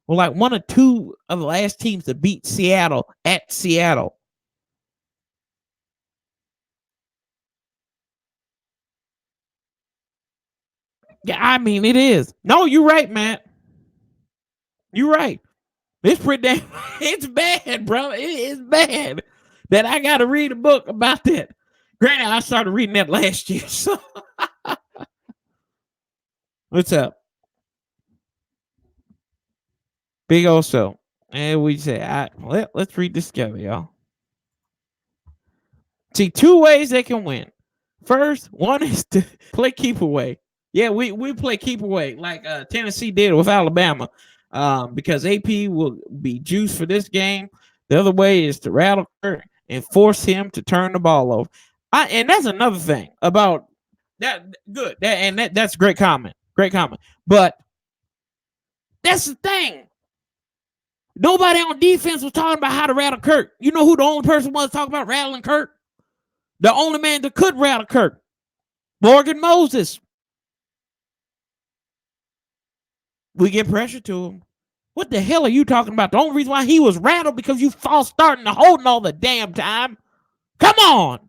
or like one or two of the last teams to beat Seattle at Seattle. Yeah, I mean, it is. No, you're right, Matt. You're right. It's pretty damn, it's bad, bro. It is bad that I got to read a book about that. Granted, I started reading that last year. So, what's up? Big Oso. And we say, let's read this together, y'all. See, two ways they can win. First, one is to play keep away. Yeah, we play keep away like Tennessee did with Alabama, because AP will be juiced for this game. The other way is to rattle Kirk and force him to turn the ball over. And that's another thing about that. Good, that's a great comment. Great comment. But that's the thing. Nobody on defense was talking about how to rattle Kirk. You know who the only person was talking about rattling Kirk? The only man that could rattle Kirk, Morgan Moses. We get pressure to him. What the hell are you talking about? The only reason why he was rattled because you false starting the holding all the damn time. Come on.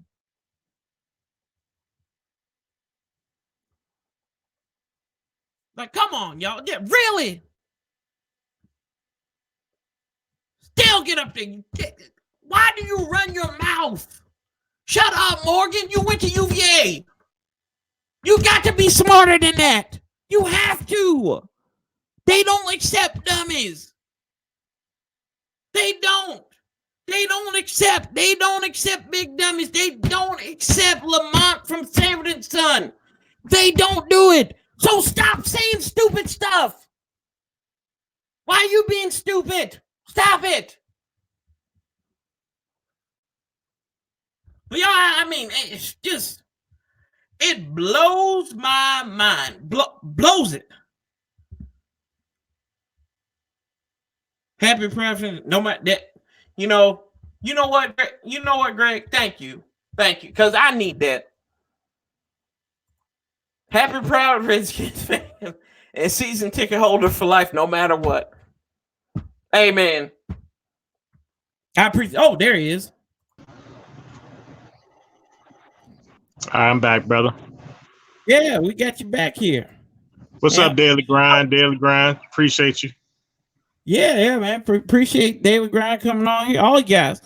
Like, come on, y'all. Yeah, really? Still get up there. Why do you run your mouth? Shut up, Morgan. You went to UVA. You got to be smarter than that. You have to. They don't accept dummies. They don't. They don't accept big dummies. They don't accept Lamont from Sanford and Son. They don't do it. So stop saying stupid stuff. Why are you being stupid? Stop it. But yeah, I mean, it's just, it blows my mind. Blows it. Happy preference, no matter that. You know what, Greg? Thank you, because I need that. Happy, proud Redskins fan and season ticket holder for life, no matter what. Amen. I appreciate. Oh, there he is. I'm back, brother. Yeah, we got you back here. What's up, Daily Grind? Appreciate you. Yeah, man. Appreciate Daily Grind coming on here. All you guys.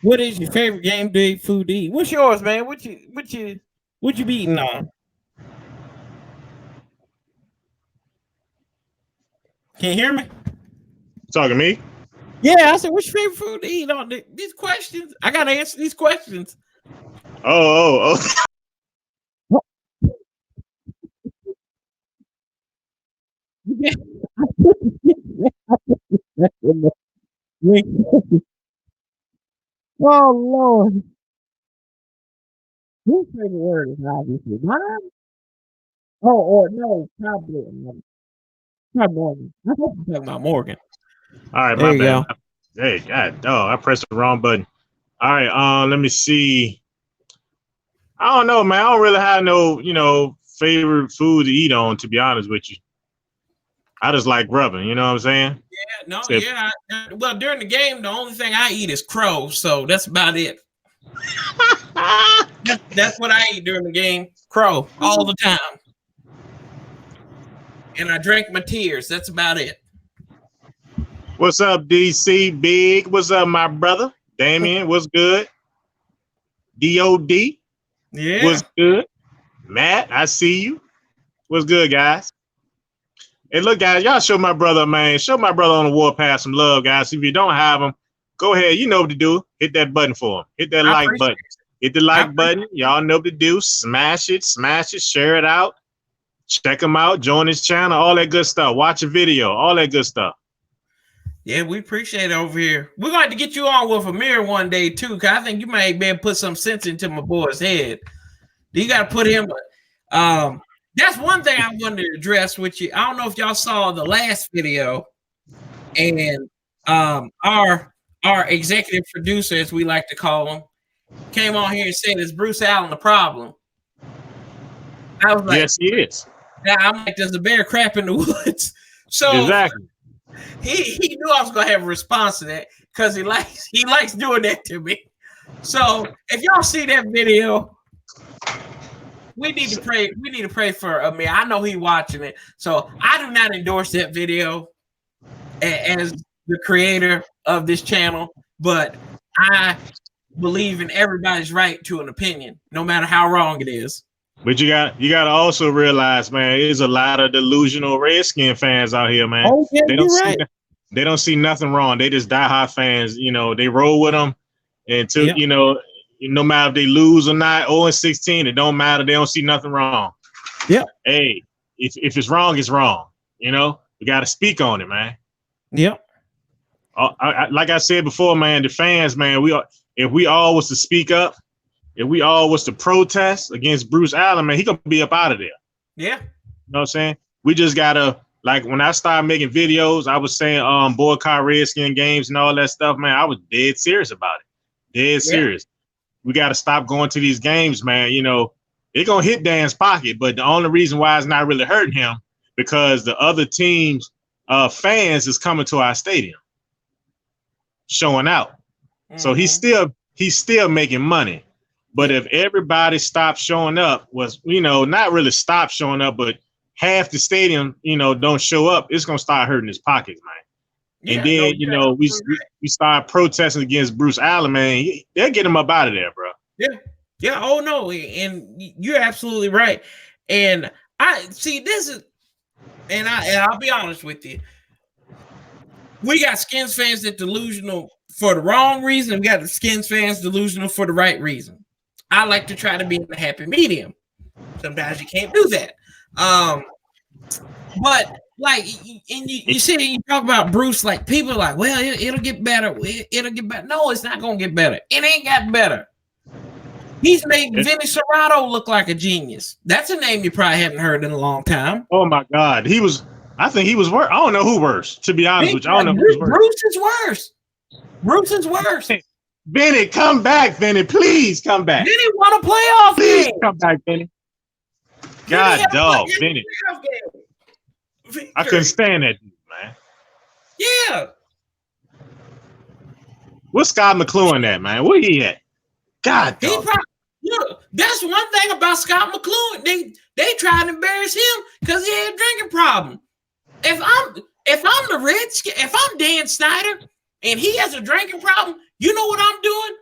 What is your favorite game day food to eat? What's yours, man? What you be eating on? Can you hear me? Talking to me? Yeah, I said, what's your favorite food to eat on? These questions. I gotta answer these questions. Oh. Oh Lord. Whose favorite word is obviously mine? Oh, or no, probably Morgan. I hope you're talking about Morgan. All right, there my you bad. Go. Hey, God, I pressed the wrong button. All right, let me see. I don't know, man. I don't really have no, favorite food to eat on, to be honest with you. I just like rubbing, you know what I'm saying? Yeah, no, yeah. Well, during the game, the only thing I eat is crow, so that's about it. That's what I eat during the game. Crow all the time. And I drank my tears. That's about it. What's up, DC Big? What's up, my brother? Damien, what's good? DOD, Yeah. what's good? Matt, I see you. What's good, guys? Hey, look, guys, y'all show my brother, man. Show my brother on the Warpath some love, guys. If you don't have him, go ahead. You know what to do. Hit that button for him. Hit that like button. Hit the like button. Y'all know what to do. Smash it, share it out. Check him out. Join his channel. All that good stuff. Watch a video. All that good stuff. Yeah, we appreciate it over here. We're going to have to get you on with Amir one day, too, because I think you might be able to put some sense into my boy's head. You got to put him that's one thing I wanted to address with you. I don't know if y'all saw the last video, and our executive producer, as we like to call him, came on here and said, "Is Bruce Allen the problem?" I was like, "Yes, he is." I'm like, "There's a bear crap in the woods." So exactly, he knew I was gonna have a response to that because he likes doing that to me. So if y'all see that video, we need to pray. We need to pray for Amir. I know he's watching it, so I do not endorse that video as the creator of this channel. But I believe in everybody's right to an opinion, no matter how wrong it is. But you got to also realize, man, there's a lot of delusional Redskin fans out here, man. Oh, yeah, they don't see nothing wrong. They just diehard fans. They roll with them, and no matter if they lose or not, 0-16, it don't matter. They don't see nothing wrong. Yeah. Hey, if it's wrong, it's wrong. We got to speak on it, man. Yep. Like I said before, man, the fans, man, if we all was to speak up, if we all was to protest against Bruce Allen, man, he gonna be up out of there. Yeah. You know what I'm saying? We just gotta, like, when I started making videos, I was saying boycott Redskin games and all that stuff, man. I was dead serious about it. Dead serious. We got to stop going to these games, man. They're going to hit Dan's pocket, but the only reason why it's not really hurting him because the other team's fans is coming to our stadium, showing out. Mm-hmm. So he's still making money. But if everybody stopped showing up, not really stop showing up, but half the stadium, don't show up, it's going to start hurting his pockets, man. And then, we start protesting against Bruce Allen, man. They'll get him up out of there, bro. Yeah. Yeah. Oh, no. And you're absolutely right. And I see this is, and I'll be honest with you. We got Skins fans that delusional for the wrong reason. We got the Skins fans delusional for the right reason. I like to try to be in the happy medium. Sometimes you can't do that. But like, and you see, you talk about Bruce, like people are like, well, it'll get better. It'll get better. No, it's not going to get better. It ain't got better. He's made Vinny Serrato look like a genius. That's a name you probably haven't heard in a long time. Oh my God. I think he was worse. I don't know who worse, to be honest with you. I don't know who's worse. Bruce is worse. Bruce is worse. Vinny, come back, Vinny. Please come back. Vinny won a playoff Please game. Come back, Vinny. God, dog, Vinny. I couldn't stand that dude, man. Yeah. What's Scott McCloughan at, man? Where he at? God, dog. That's one thing about Scott McCloughan. They tried to embarrass him because he had a drinking problem. If I'm the Redskins, if I'm Dan Snyder and he has a drinking problem, you know what I'm doing?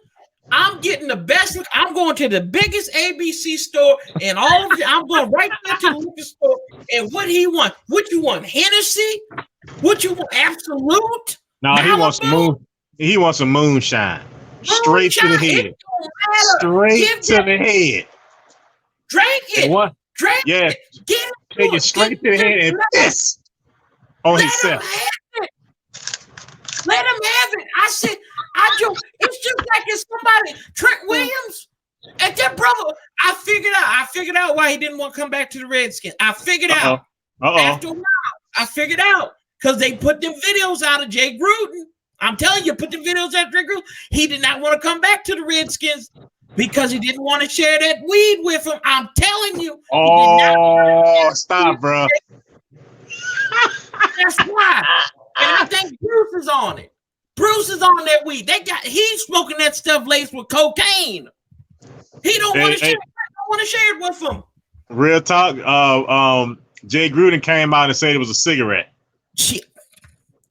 I'm getting the best. I'm going to the biggest ABC store and all of it. I'm going right there to the liquor store. And what he want? What you want? Hennessy? What you want? Absolute? No, he wants some moon. He wants some moonshine. Straight to the head. Straight to the head. Drink it. What? Drink it. Take it straight to the head and piss on himself. Let him have it. I said, it's just like it's somebody, Trent Williams. And that brother, I figured out why he didn't want to come back to the Redskins. I figured out. After a while, I figured out because they put them videos out of Jay Gruden. I'm telling you, put the videos out of Jay Gruden. He did not want to come back to the Redskins Because he didn't want to share that weed with him. I'm telling you. Oh, stop, bro. That's why. And I think Bruce is on it. Bruce is on that weed. He's smoking that stuff laced with cocaine. He don't want to share it. I don't want to share it with him. Real talk. Jay Gruden came out and said it was a cigarette. Shit.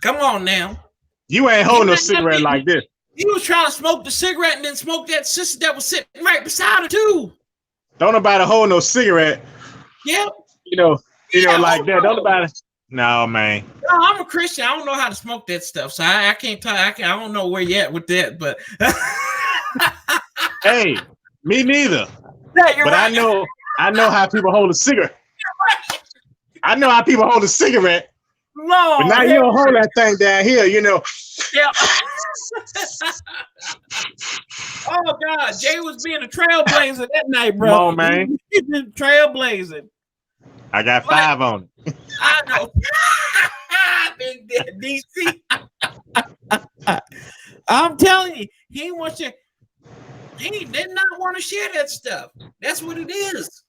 Come on now. You ain't holding no cigarette like this. He was trying to smoke the cigarette and then smoke that sister that was sitting right beside her too. Don't nobody hold no cigarette. Yep. You know like that. Don't nobody. No, man. No, I'm a Christian. I don't know how to smoke that stuff, so I can't tell. I don't know where you at with that, but hey, me neither. Yeah, but right. I know how people hold a cigarette. Right. I know how people hold a cigarette. No, but now you don't hold that thing down here, you know. Yeah. Oh God, Jay was being a trailblazer that night, bro. Come on, man. He's been trailblazing. I got 5 on it. I know. Big DC. I'm telling you, he did not want to share that stuff. That's what it is.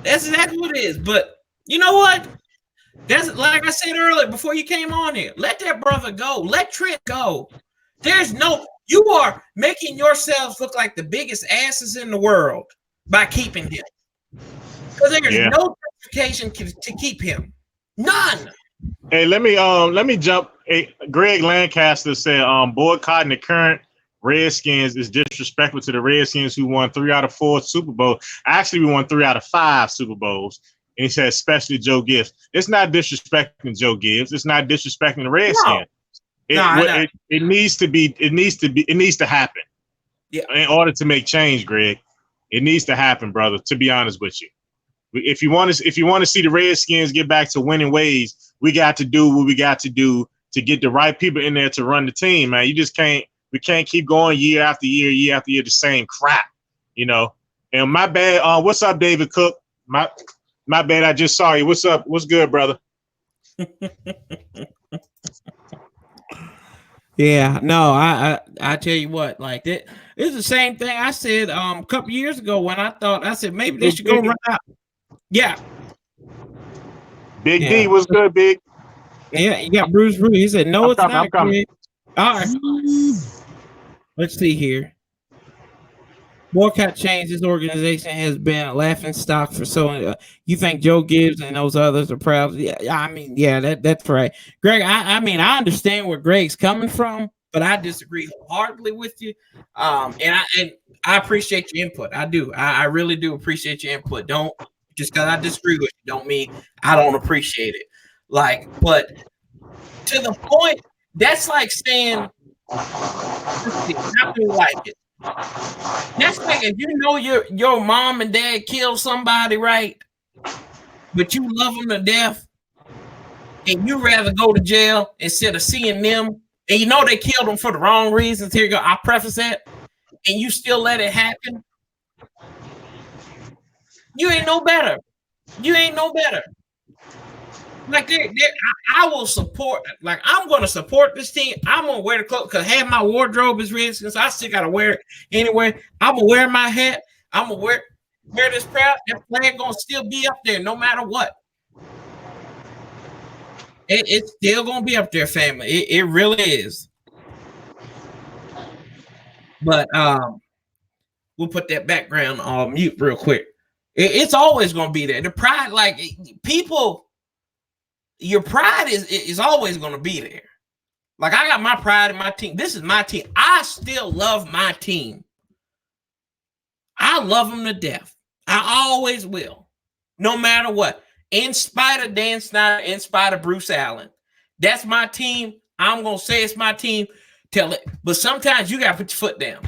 That's exactly what it is. But you know what? That's like I said earlier before you came on here. Let that brother go. Let Trent go. You are making yourselves look like the biggest asses in the world by keeping him. Because there's no justification to keep him. None. Hey, let me jump. Hey, Greg Lancaster said boycotting the current Redskins is disrespectful to the Redskins who won 3 out of 4 Super Bowls. Actually, we won 3 out of 5 Super Bowls. And he said, especially Joe Gibbs. It's not disrespecting Joe Gibbs. It's not disrespecting the Redskins. No. It needs to happen. Yeah. In order to make change, Greg, it needs to happen, brother. To be honest with you, if you want to see the Redskins get back to winning ways, we got to do what we got to do to get the right people in there to run the team, man. We can't keep going year after year, the same crap, you know. And my bad. What's up, David Cook? My bad. I just saw you. What's up? What's good, brother? Yeah, no, I tell you what, like that. It's the same thing I said a couple years ago when I said maybe they should go run out. Yeah. Big D, what's good, Big? Yeah, you got Bruce. He said, no, it's not. I'm coming. All right. Let's see here. Boycott change. This organization has been a laughing stock for so. You think Joe Gibbs and those others are proud? Yeah, I mean, yeah, that's right, Greg. I mean, I understand where Greg's coming from, but I disagree wholeheartedly with you. And I appreciate your input. I do. I really do appreciate your input. Don't just because I disagree with you, don't mean I don't appreciate it. Like, but to the point, that's like saying, I feel like it. That's like if you know your mom and dad killed somebody, right? But you love them to death, and you rather go to jail instead of seeing them, and you know they killed them for the wrong reasons. Here you go. I preface that, and you still let it happen. You ain't no better. You ain't no better. Like I will support. Like I'm going to support this team. I'm gonna wear the clothes because half my wardrobe is Redskins. I still gotta wear it anyway. I'm gonna wear my hat. I'm gonna wear this proud. That flag gonna still be up there no matter what. It's still gonna be up there, family. It really is. But we'll put that background on mute real quick. It's always gonna be there. The pride, like people. Your pride is always going to be there. Like I got my pride in my team. This is my team. I still love my team. I love them to death. I always will, no matter what. In spite of Dan Snyder, in spite of Bruce Allen, that's my team. I'm going to say it's my team. Tell it. But sometimes you got to put your foot down.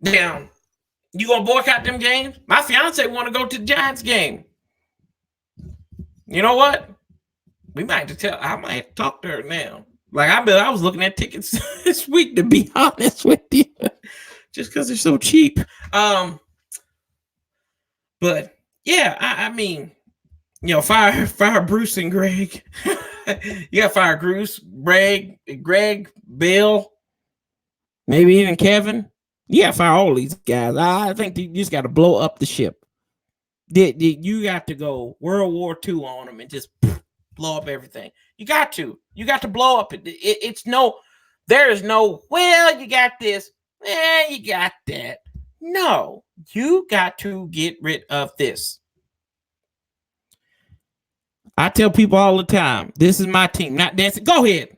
Down. You going to boycott them games? My fiance want to go to the Giants game. You know what? I might have to talk to her now. Like I was looking at tickets this week, to be honest with you, just because they're so cheap. But yeah, I mean, you know, fire Bruce and Greg. You got fire Bruce, Greg, Bill, maybe even Kevin. Yeah, fire all these guys. I think you just got to blow up the ship. You got to go World War II on them and just blow up everything. You got to blow up. It's no, there is no, well, you got this. You got that. No, you got to get rid of this. I tell people all the time, this is my team, not dancing. Go ahead.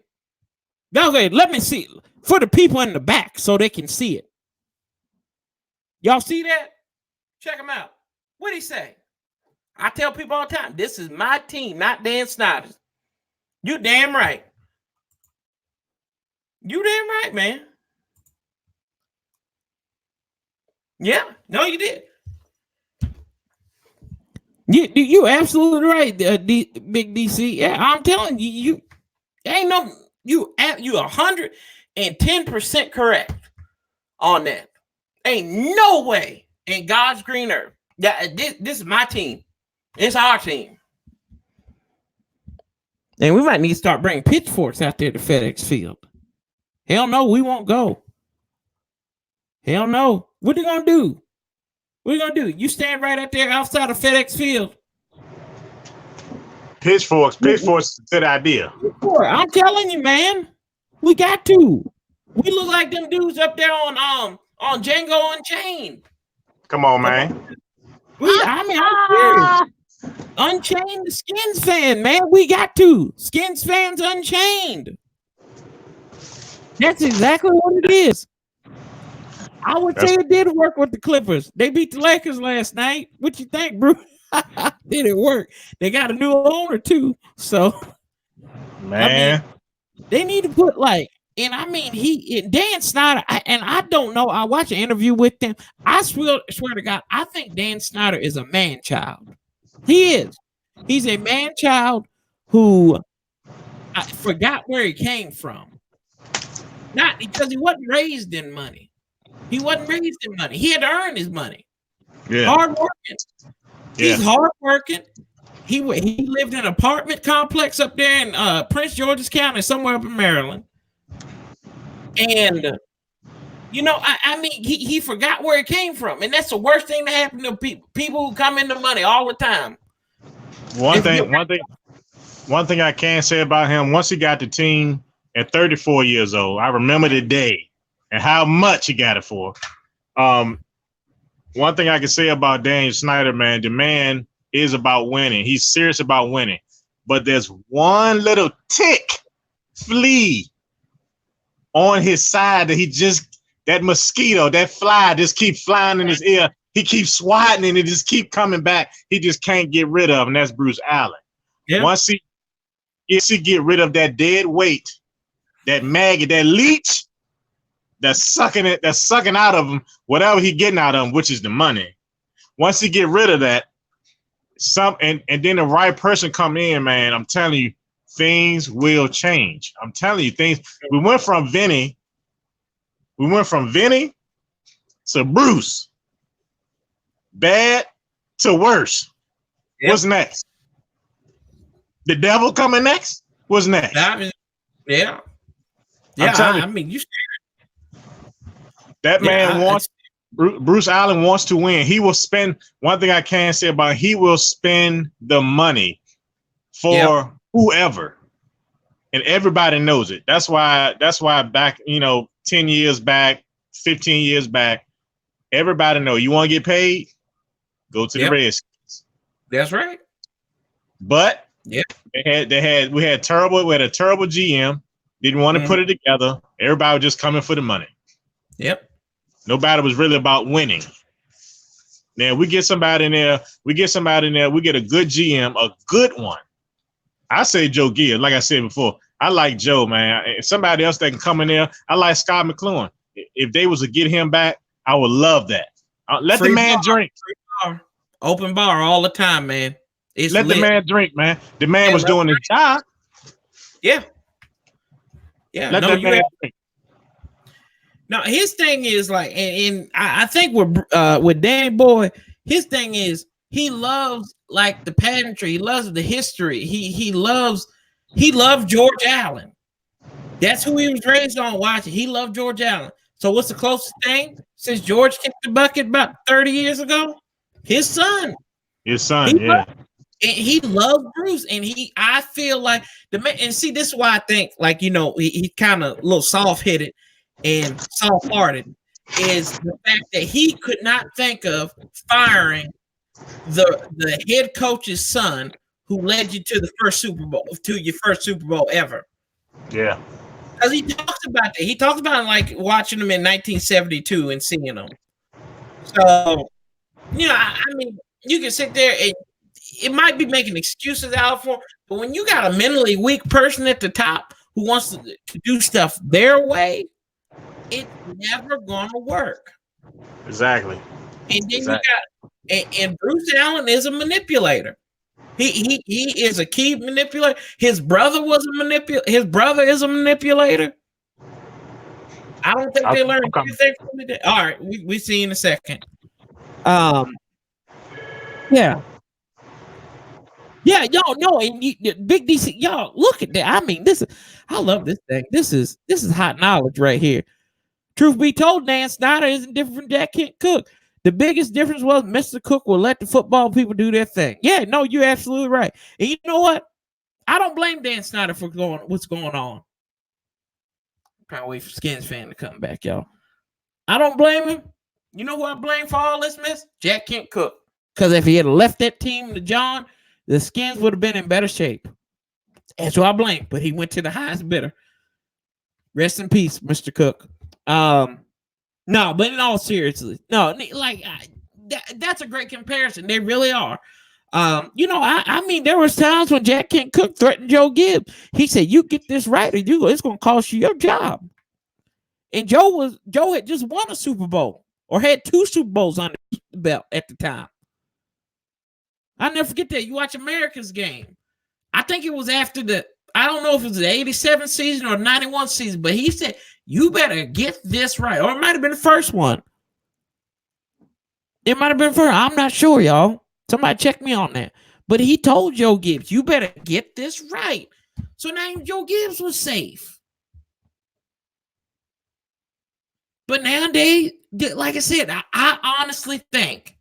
Let me see it for the people in the back so they can see it. Y'all see that? Check them out. What'd he say? I tell people all the time, this is my team, not Dan Snyder's. You damn right. You damn right, man. Yeah, no, you did. You absolutely right, Big DC. Yeah, I'm telling you, you ain't no you 110% correct on that. Ain't no way in God's green earth. Yeah, this is my team. It's our team. And we might need to start bringing pitchforks out there to FedEx Field. Hell no, we won't go. Hell no. What are you going to do? What are you going to do? You stand right out there outside of FedEx Field. Pitchforks is a good idea. I'm telling you, man. We got to. We look like them dudes up there on Django Unchained. Come on, man. I'm serious. Unchained the Skins fan, man. We got to. Skins fans Unchained. That's exactly what it is. I would say it did work with the Clippers. They beat the Lakers last night. What you think, bro? Did it work? They got a new owner too. So, man, they need to put Dan Snyder, and I don't know. I watched an interview with them. I swear to God, I think Dan Snyder is a man child. He is. He's a man child who I forgot where he came from. Not because he wasn't raised in money. He wasn't raised in money. He had to earn his money. Yeah. Hard working. Yeah. He's hard working. He lived in an apartment complex up there in Prince George's County, somewhere up in Maryland. And he forgot where it came from, and that's the worst thing to happen to people who come into money all the time. One thing I can say about him: once he got the team at 34 years old, I remember the day and how much he got it for. One thing I can say about Dan Snyder, man, the man is about winning. He's serious about winning, but there's one little flea on his side that mosquito, that fly just keep flying in his ear. He keeps swatting and it just keep coming back. He just can't get rid of, and that's Bruce Allen. Yeah. Once he get rid of that dead weight, that maggot, that leech, that's sucking out of him, whatever he getting out of him, which is the money. Once he get rid of that, and then the right person come in, man, I'm telling you, things will change. I'm telling you, we went from Vinny to Bruce. Bad to worse. Yep. What's next? The devil coming next? What's next? Yeah. You that man wants Bruce Allen wants to win. He will spend, one thing I can say about him, he will spend the money for whoever. And everybody knows it. That's why back, 10 years back, 15 years back, everybody know you want to get paid, go to the Redskins. That's right. But we had a terrible GM, didn't want to put it together. Everybody was just coming for the money. Yep. Nobody was really about winning. Now we get somebody in there, we get a good GM, a good one. I say Joe Gill, like I said before. I like Joe, man. If somebody else that can come in there, I like Scott McClellan. If they was to get him back, I would love that. Let the man drink. Open bar all the time, man. Let the man drink, man. The man was doing his job. Yeah. Yeah. Let the man drink. Now his thing is and I think with Danny Boy, his thing is he loves the pageantry. He loves the history. He loved George Allen. That's who he was raised on watching. He loved George Allen. So what's the closest thing since George kicked the bucket about 30 years ago? His son. His son, yeah. He loves Bruce, and I feel like the man. And see, this is why I think, like, he kind of a little soft-headed and soft-hearted, is the fact that he could not think of firing the head coach's son who led you to your first Super Bowl ever. Yeah. Because he talks about that. He talks about like watching them in 1972 and seeing them. So, I mean, you can sit there and it might be making excuses out for, but when you got a mentally weak person at the top who wants to do stuff their way, it's never gonna work. Exactly. And then you got, and Bruce Allen is a manipulator. He is a key manipulator. His brother was a manipulator. His brother is a manipulator. I don't think they learned anything from it. All right, we see in a second. Yeah. Yeah, y'all know, and Big DC, y'all look at that. I mean, I love this thing. This is hot knowledge right here. Truth be told, Dan Snyder isn't different from Jack Kent Cook. The biggest difference was Mr. Cook will let the football people do their thing. Yeah, no, you're absolutely right. And you know what? I don't blame Dan Snyder for what's going on. Can't wait for Skins fan to come back, y'all. I don't blame him. You know who I blame for all this mess? Jack Kent Cook. Because if he had left that team to John, the Skins would have been in better shape. That's who I blame. But he went to the highest bidder. Rest in peace, Mr. Cook. No, but in all seriousness, no, like that's a great comparison. They really are. I mean, there was times when Jack Kent Cook threatened Joe Gibbs. He said, "You get this right, or it's going to cost you your job." And Joe had just won a Super Bowl or had 2 Super Bowls under the belt at the time. I'll never forget that. You watch America's game. I think it was after I don't know if it was the 87 season or 91 season, but he said, "You better get this right." Or it might have been the first one. It might have been first. I'm not sure, y'all. Somebody check me on that. But he told Joe Gibbs, "You better get this right." So now Joe Gibbs was safe. But nowadays, like I said, I honestly think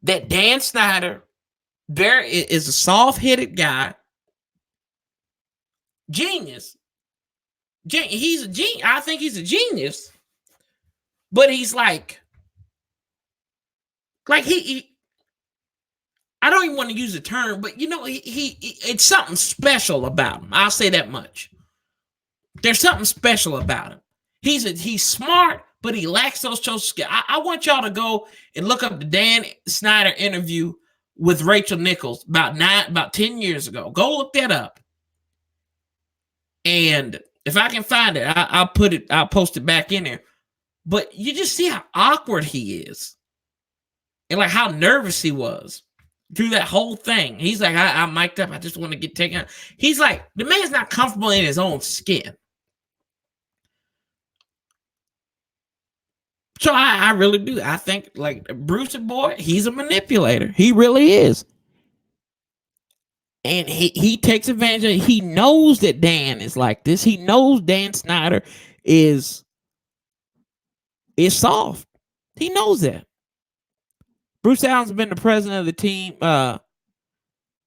that Dan Snyder, there is a soft-headed guy. Genius. He's a genius. I think he's a genius. But he's like he I don't even want to use the term, but he it's something special about him. I'll say that much. There's something special about him. He's smart, but he lacks those social skills. I want y'all to go and look up the Dan Snyder interview with Rachel Nichols about 10 years ago. Go look that up. And if I can find it, I'll post it back in there. But you just see how awkward he is. And like how nervous he was through that whole thing. He's like, I'm mic'd up. I just want to get taken out. He's like, the man's not comfortable in his own skin. So I really do. I think like Bruce boy, he's a manipulator. He really is. And he takes advantage of it. He knows that Dan is like this. He knows Dan Snyder is soft. He knows that. Bruce Allen's been the president of the team.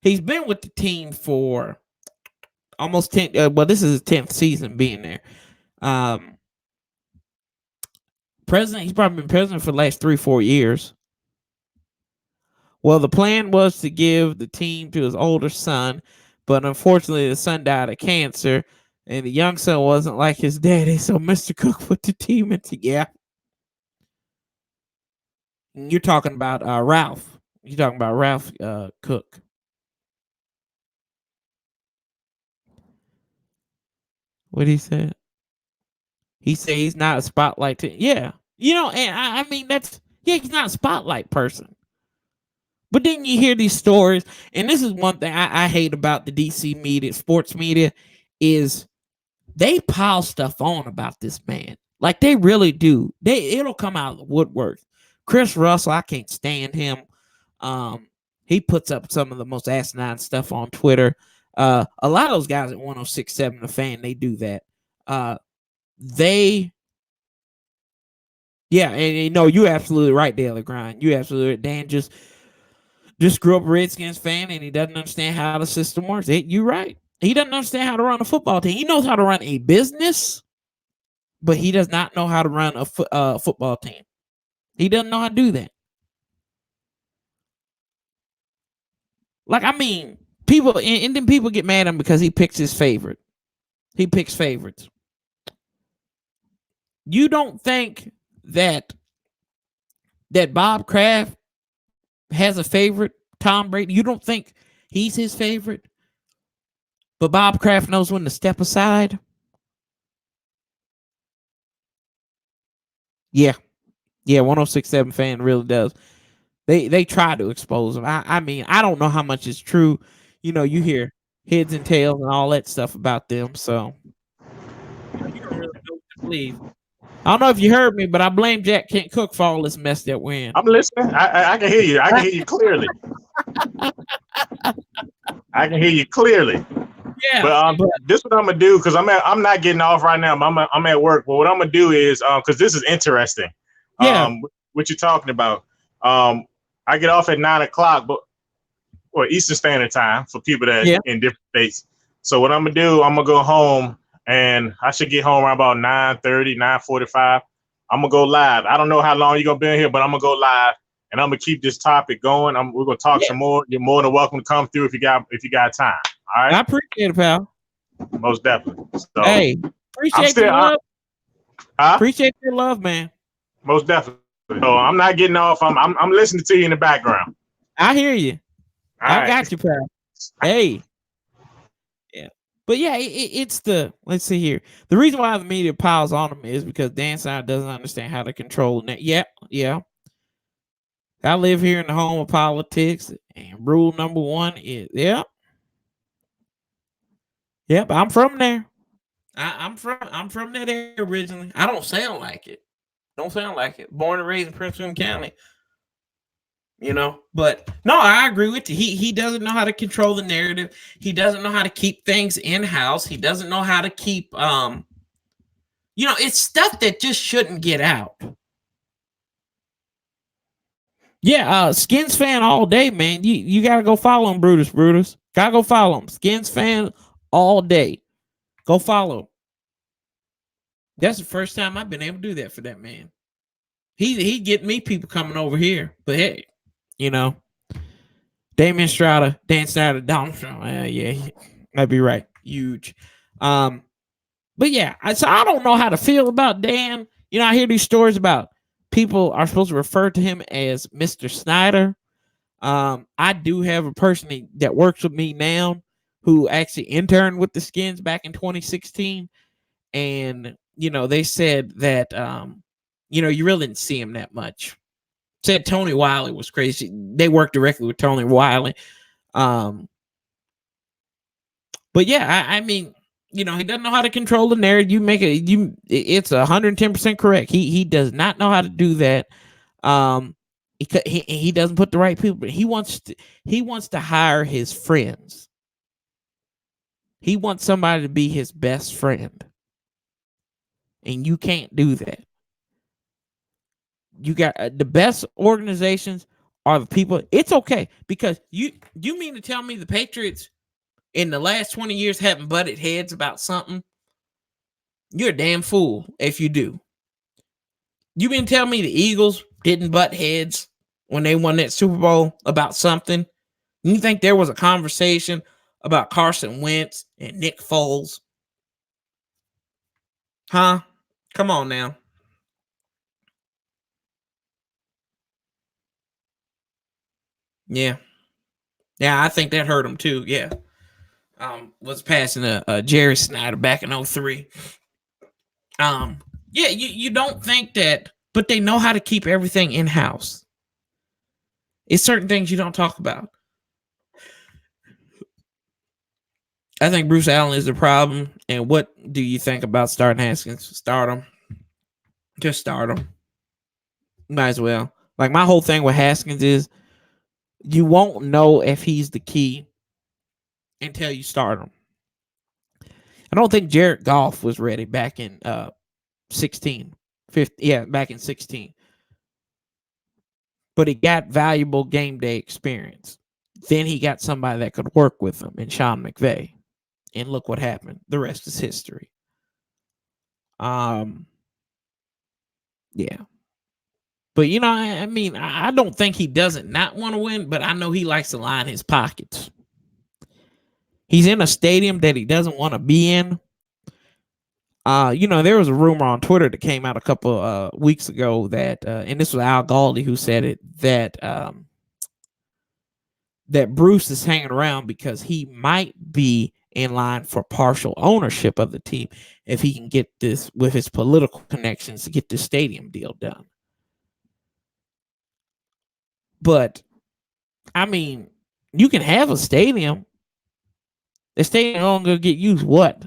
He's been with the team for almost 10. Well, this is his 10th season being there. President. He's probably been president for the last 3-4 years. Well, the plan was to give the team to his older son, but unfortunately, the son died of cancer, and the young son wasn't like his daddy. So Mr. Cook put the team into You're talking about Ralph. You're talking about Ralph Cook. What he said? He said he's not a spotlight. And I mean, he's not a spotlight person. But then you hear these stories, and this is one thing I hate about the DC media, sports media, is they pile stuff on about this man. Like they really do. It'll come out of the woodwork. Chris Russell, I can't stand him. He puts up some of the most asinine stuff on Twitter. A lot of those guys at 106.7 The Fan, they do that. They Yeah, and no, you're absolutely right, Daily Grind. You absolutely right. Dan just grew up a Redskins fan, and he doesn't understand how the system works. You're right. He doesn't understand how to run a football team. He knows how to run a business, but he does not know how to run a football team. He doesn't know how to do that. Like, I mean, people, and then people get mad at him because he picks his favorite. He picks favorites. You don't think that Bob Kraft has a favorite, Tom Brady? You don't think he's his favorite? But Bob Kraft knows when to step aside? Yeah. Yeah, 1067 fan really does. They try to expose him. I mean, I don't know how much is true. You know, you hear heads and tails and all that stuff about them, so you don't really know what to believe. I don't know if you heard me, but I blame Jack Can't Cook for all this mess that we're in. I'm listening. I can hear you. I can hear you clearly. I can hear you clearly. Yeah, but this is what I'm gonna do, because I'm not getting off right now. I'm at work. But what I'm gonna do is because this is interesting. Yeah. What you're talking about. I get off at 9:00, or Eastern Standard Time for people that in different states. So what I'm gonna do, I'm gonna go home, and I should get home around about 9:30, 9:45. I'm gonna go live. I don't know how long you're gonna be in here, but I'm gonna go live, and I'm gonna keep this topic going. We're gonna talk some more. You're more than welcome to come through if you got time. All right. I appreciate it, pal. Most definitely. So, hey, appreciate your love. Appreciate your love, man. Most definitely. So I'm not getting off. I'm listening to you in the background. I hear you. I got you, pal. Hey. Yeah. But yeah, it's let's see here. The reason why the media piles on him is because Dan Snyder doesn't understand how to control it. Yeah. I live here in the home of politics, and rule number one is Yep, I'm from there. I'm from that area originally. I don't sound like it. Born and raised in Prince William County. You know, but no, I agree with you. He doesn't know how to control the narrative. He doesn't know how to keep things in house. He doesn't know how to keep it's stuff that just shouldn't get out. Yeah, Skins fan all day, man. You gotta go follow him, Brutus. Gotta go follow him. Skins fan all day. Go follow him. That's the first time I've been able to do that for that man. He get me people coming over here, but hey, Damian Strada, Dan Snyder, Donald Trump. That'd be right. Huge. But yeah, so I don't know how to feel about Dan. I hear these stories about people are supposed to refer to him as Mr. Snyder. I do have a person that works with me now who actually interned with the Skins back in 2016. And, they said that, you really didn't see him that much. Said Tony Wiley was crazy. They worked directly with Tony Wiley. But yeah, I mean, he doesn't know how to control the narrative. It's 110% correct. He does not know how to do that. He doesn't put the right people, but he wants to hire his friends. He wants somebody to be his best friend. And you can't do that. You got the best organizations are the people. It's okay, because you mean to tell me the Patriots in the last 20 years haven't butted heads about something? You're a damn fool if you do. You mean to tell me the Eagles didn't butt heads when they won that Super Bowl about something? You think there was a conversation about Carson Wentz and Nick Foles? Huh? Come on now. Yeah, I think that hurt him too. Yeah, was passing a Jerry Snyder back in 2003. Yeah, you don't think that, but they know how to keep everything in house. It's certain things you don't talk about. I think Bruce Allen is the problem. And what do you think about starting Haskins? Start him. Just start him. Might as well. Like, my whole thing with Haskins is you won't know if he's the key until you start him. I don't think Jared Goff was ready back in 16 back in 16. But he got valuable game day experience. Then he got somebody that could work with him in Sean McVay. And look what happened. The rest is history. Yeah. But, I mean, I don't think he doesn't not want to win, but I know he likes to line his pockets. He's in a stadium that he doesn't want to be in. There was a rumor on Twitter that came out a couple weeks ago that, and this was Al Galdi who said it, that Bruce is hanging around because he might be in line for partial ownership of the team if he can get this with his political connections to get this stadium deal done. But, I mean, you can have a stadium. The stadium only going to get used what?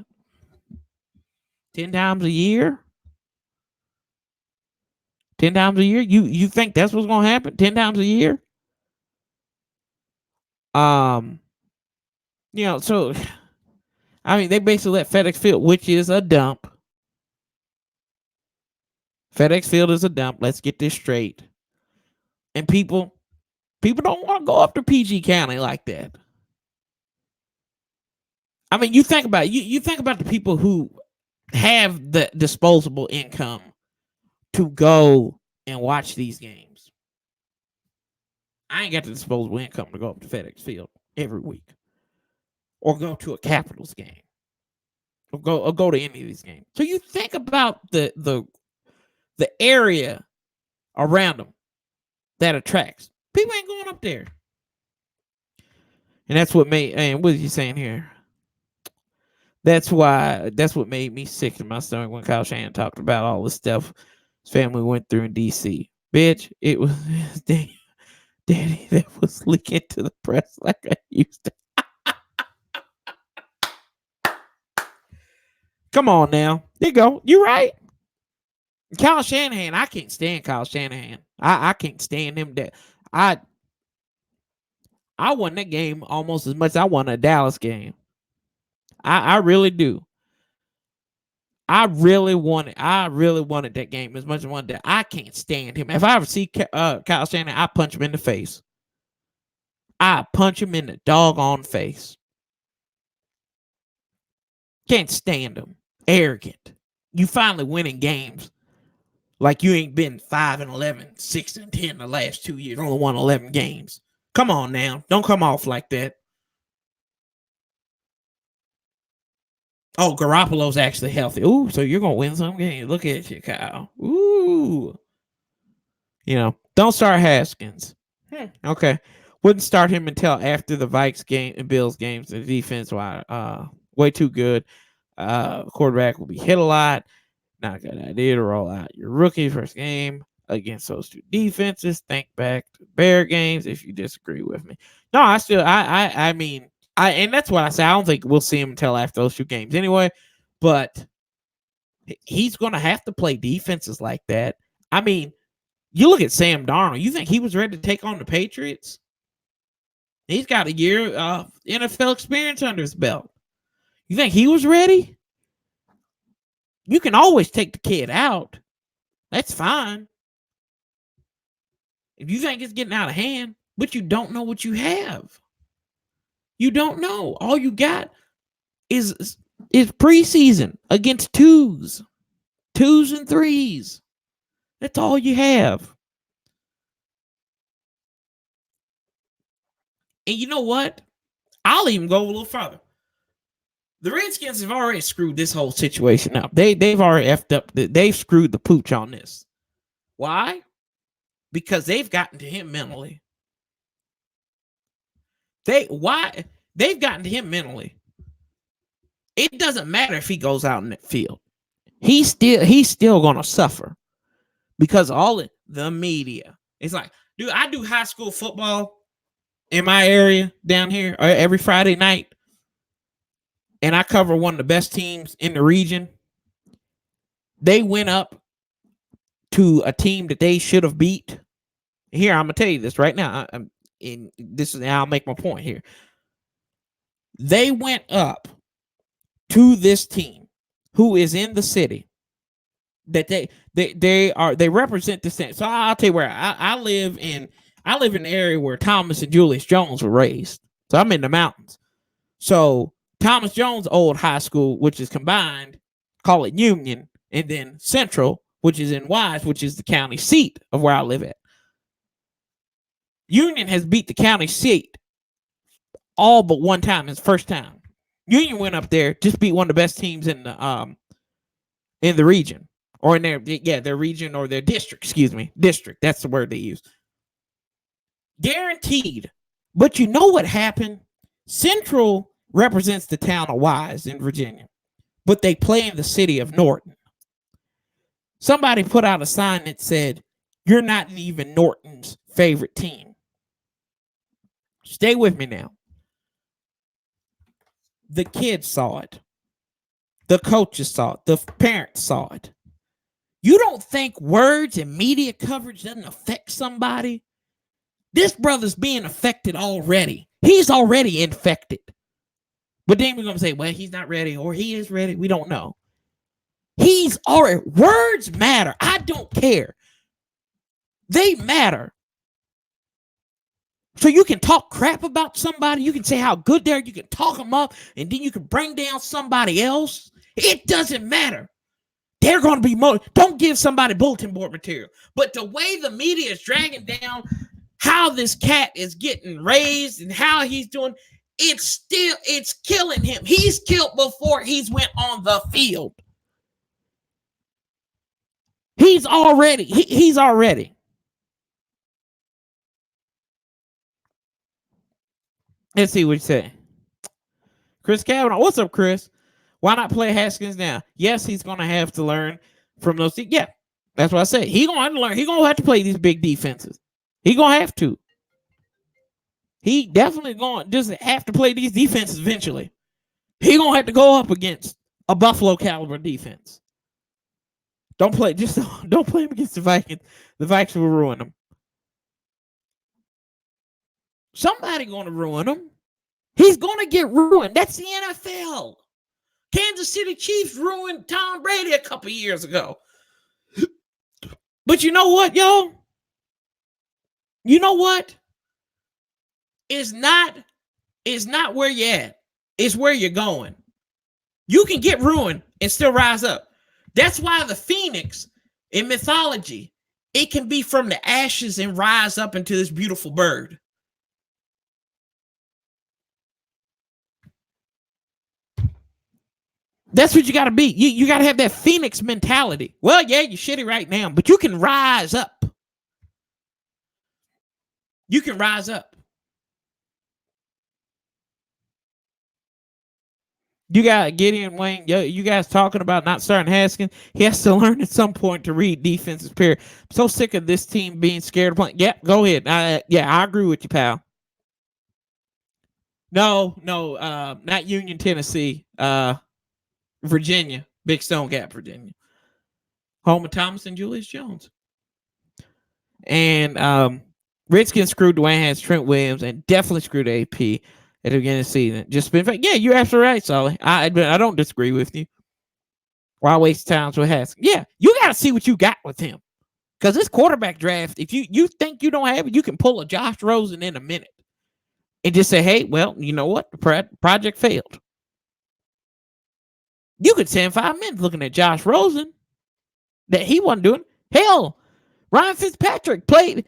10 times a year? 10 times a year? You think that's what's going to happen? 10 times a year? So, I mean, they basically let FedEx Field, which is a dump. FedEx Field is a dump. Let's get this straight. And people don't want to go up to PG County like that. I mean, you think about it. You think about the people who have the disposable income to go and watch these games. I ain't got the disposable income to go up to FedEx Field every week, or go to a Capitals game, or go to any of these games. So you think about the area around them that attracts. People ain't going up there. And that's what made, and what is he saying here? That's what made me sick in my stomach when Kyle Shanahan talked about all the stuff his family went through in DC. Bitch, it was Daddy that was leaking to the press like I used to. Come on now. There you go. You're right. Kyle Shanahan, I can't stand Kyle Shanahan. I can't stand him. I won that game almost as much as I won a Dallas game. I really do. I really wanted that game as much as I wanted that. I can't stand him. If I ever see Kyle Shanahan, I punch him in the face. I punch him in the doggone face. Can't stand him. Arrogant. You finally winning games. Like you ain't been 5-11, 6-10 the last 2 years. Only won 11 games. Come on now. Don't come off like that. Oh, Garoppolo's actually healthy. Ooh, so you're going to win some games. Look at you, Kyle. Ooh. Don't start Haskins. Okay. Wouldn't start him until after the Vikes game and Bills games. The defense, way too good. Quarterback will be hit a lot. Not a good idea to roll out your rookie first game against those two defenses. Think back to Bear games if you disagree with me. No, I mean, and that's what I say. I don't think we'll see him until after those two games anyway. But he's going to have to play defenses like that. I mean, you look at Sam Darnold. You think he was ready to take on the Patriots? He's got a year of NFL experience under his belt. You think he was ready? You can always take the kid out. That's fine. If you think it's getting out of hand, but you don't know what you have. You don't know. All you got is preseason against twos and threes. That's all you have. And you know what? I'll even go a little further. The Redskins have already screwed this whole situation up. They've already effed up. They've screwed the pooch on this. Why? Because they've gotten to him mentally. They've gotten to him mentally. It doesn't matter if he goes out in that field. He's still gonna suffer because all the media. It's like, dude, I do high school football in my area down here every Friday night, and I cover one of the best teams in the region. They went up to a team that they should have beat. Here, I'm gonna tell you this right now. I'll make my point here. They went up to this team who is in the city that they represent the same. So I'll tell you where I live in an area where Thomas and Julius Jones were raised. So I'm in the mountains. So Thomas Jones Old High School, which is combined, call it Union, and then Central, which is in Wise, which is the county seat of where I live at. Union has beat the county seat all but one time. It's the first time. Union went up there, just beat one of the best teams in the region. Or in their region or their district, district. That's the word they use. Guaranteed. But you know what happened? Central represents the town of Wise in Virginia, but they play in the city of Norton. Somebody put out a sign that said, "You're not even Norton's favorite team." Stay with me now. The kids saw it. The coaches saw it. The parents saw it. You don't think words and media coverage doesn't affect somebody? This brother's being affected already. He's already infected. But then we're going to say, well, he's not ready or he is ready. We don't know. He's already. Words matter. I don't care. They matter. So you can talk crap about somebody. You can say how good they are. You can talk them up. And then you can bring down somebody else. It doesn't matter. They're going to be more. Don't give somebody bulletin board material. But the way the media is dragging down how this cat is getting raised and how he's doing, it's killing him. He's killed before he's went on the field. He's already. Let's see what you say. Chris Kavanaugh. What's up, Chris? Why not play Haskins now? Yes, he's going to have to learn from those. Yeah, that's what I said. He's going to have to learn. He's going to have to play these big defenses. He's going to have to. He definitely going to just have to play these defenses eventually. He's going to have to go up against a Buffalo caliber defense. Don't play him against the Vikings. The Vikings will ruin him. Somebody going to ruin him. He's going to get ruined. That's the NFL. Kansas City Chiefs ruined Tom Brady a couple years ago. But you know what, y'all? You know what? It's not where you're at. It's where you're going. You can get ruined and still rise up. That's why the phoenix in mythology, it can be from the ashes and rise up into this beautiful bird. That's what you got to be. You got to have that phoenix mentality. Well, yeah, you're shitty right now, but you can rise up. You can rise up. You got Gideon Wayne. You guys talking about not starting Haskins. He has to learn at some point to read defenses, period. I'm so sick of this team being scared of playing. Yeah, go ahead. I agree with you, pal. No, not Union, Tennessee. Virginia, Big Stone Gap, Virginia, home of Thomas and Julius Jones. And Redskins screwed Dwayne Haskins, Trent Williams, and definitely screwed AP at the beginning of the season. Just been, yeah, you're absolutely right, Solly. I don't disagree with you. Why waste time with Haskins? Yeah, you got to see what you got with him. Because this quarterback draft, if you think you don't have it, you can pull a Josh Rosen in a minute and just say, hey, well, you know what? The project failed. You could spend 5 minutes looking at Josh Rosen that he wasn't doing. Hell, Ryan Fitzpatrick played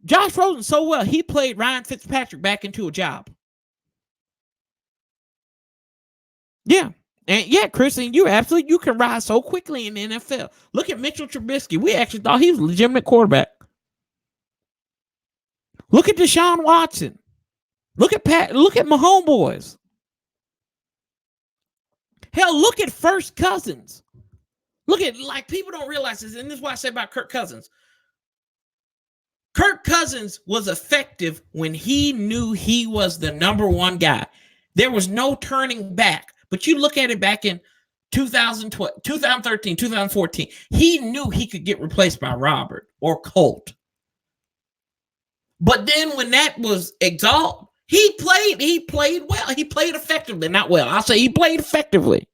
Josh Rosen so well, he played Ryan Fitzpatrick back into a job. Yeah. And yeah, Chris, and you can rise so quickly in the NFL. Look at Mitchell Trubisky. We actually thought he was a legitimate quarterback. Look at Deshaun Watson. Look at my homeboys. Hell, look at First Cousins. Look at, like, people don't realize this, and this is what I say about Kirk Cousins. Kirk Cousins was effective when he knew he was the number one guy. There was no turning back. But you look at it back in 2012, 2013, 2014, he knew he could get replaced by Robert or Colt. But then when that was exalted, he played well. He played effectively. Not well. I'll say he played effectively.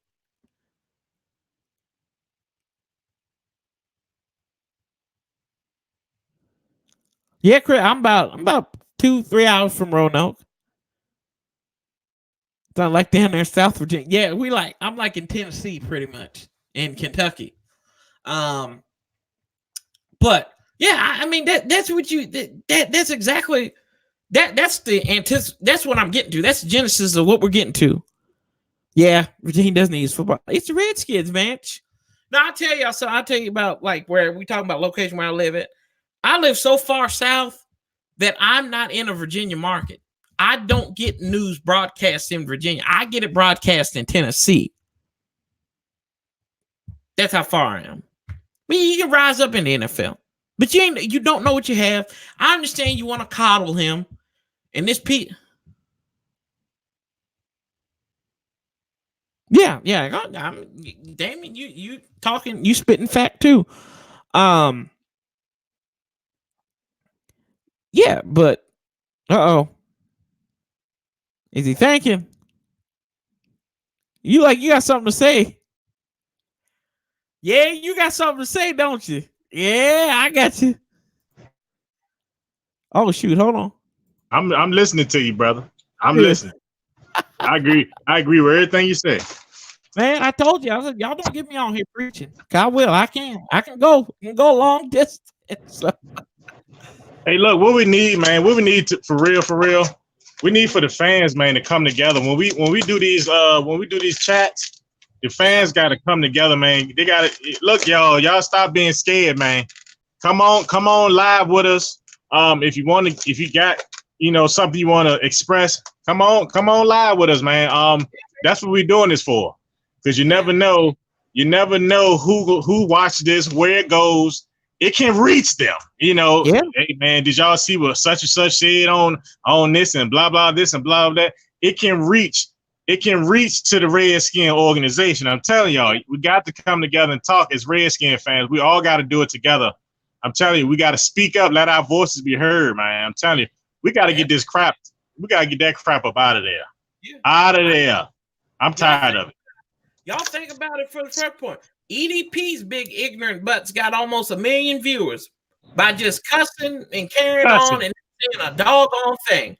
Yeah, Chris, I'm about 2-3 hours from Roanoke. Sound like down there in South Virginia. Yeah, I'm like in Tennessee pretty much, in Kentucky. But yeah, I mean that's what that's exactly that's that's what I'm getting to. That's the genesis of what we're getting to. Yeah, Virginia doesn't use football. It's the Redskins, man. Now I'll tell you about like where we talking about location where I live at. I live so far south that I'm not in a Virginia market. I don't get news broadcast in Virginia. I get it broadcast in Tennessee. That's how far I am. I mean, you can rise up in the NFL, but you don't know what you have. I understand you want to coddle him, and this Pete. Yeah. Damon, you talking, you spitting fact too. Yeah, but is he thinking? You got something to say? Yeah, you got something to say, don't you? Yeah, I got you. Oh shoot, hold on. I'm listening to you, brother. I'm listening. I agree with everything you say. Man, I told you. I said, y'all don't get me on here preaching. I will. I can go long distance. Hey, look, what we need, man. What we need for real. We need for the fans, man, to come together. When we do these chats, the fans got to come together, man. They got to look, y'all stop being scared, man. Come on live with us. If you got, something you want to express, come on live with us, man. That's what we're doing this for. Because you never know who watched this, where it goes. It can reach them, Yeah. Hey man, did y'all see what such and such said on this and blah blah this and blah blah that? It can reach to the Redskin organization. I'm telling y'all, we got to come together and talk as Redskin fans. We all got to do it together. I'm telling you, we got to speak up, let our voices be heard, man. I'm telling you, we got to get this crap. We got to get that crap up out of there. Yeah. Out of there. I'm tired of it. Y'all think about it for the first point. EDP's big ignorant butts got almost 1 million viewers by just cussing and carrying on and saying a doggone thing.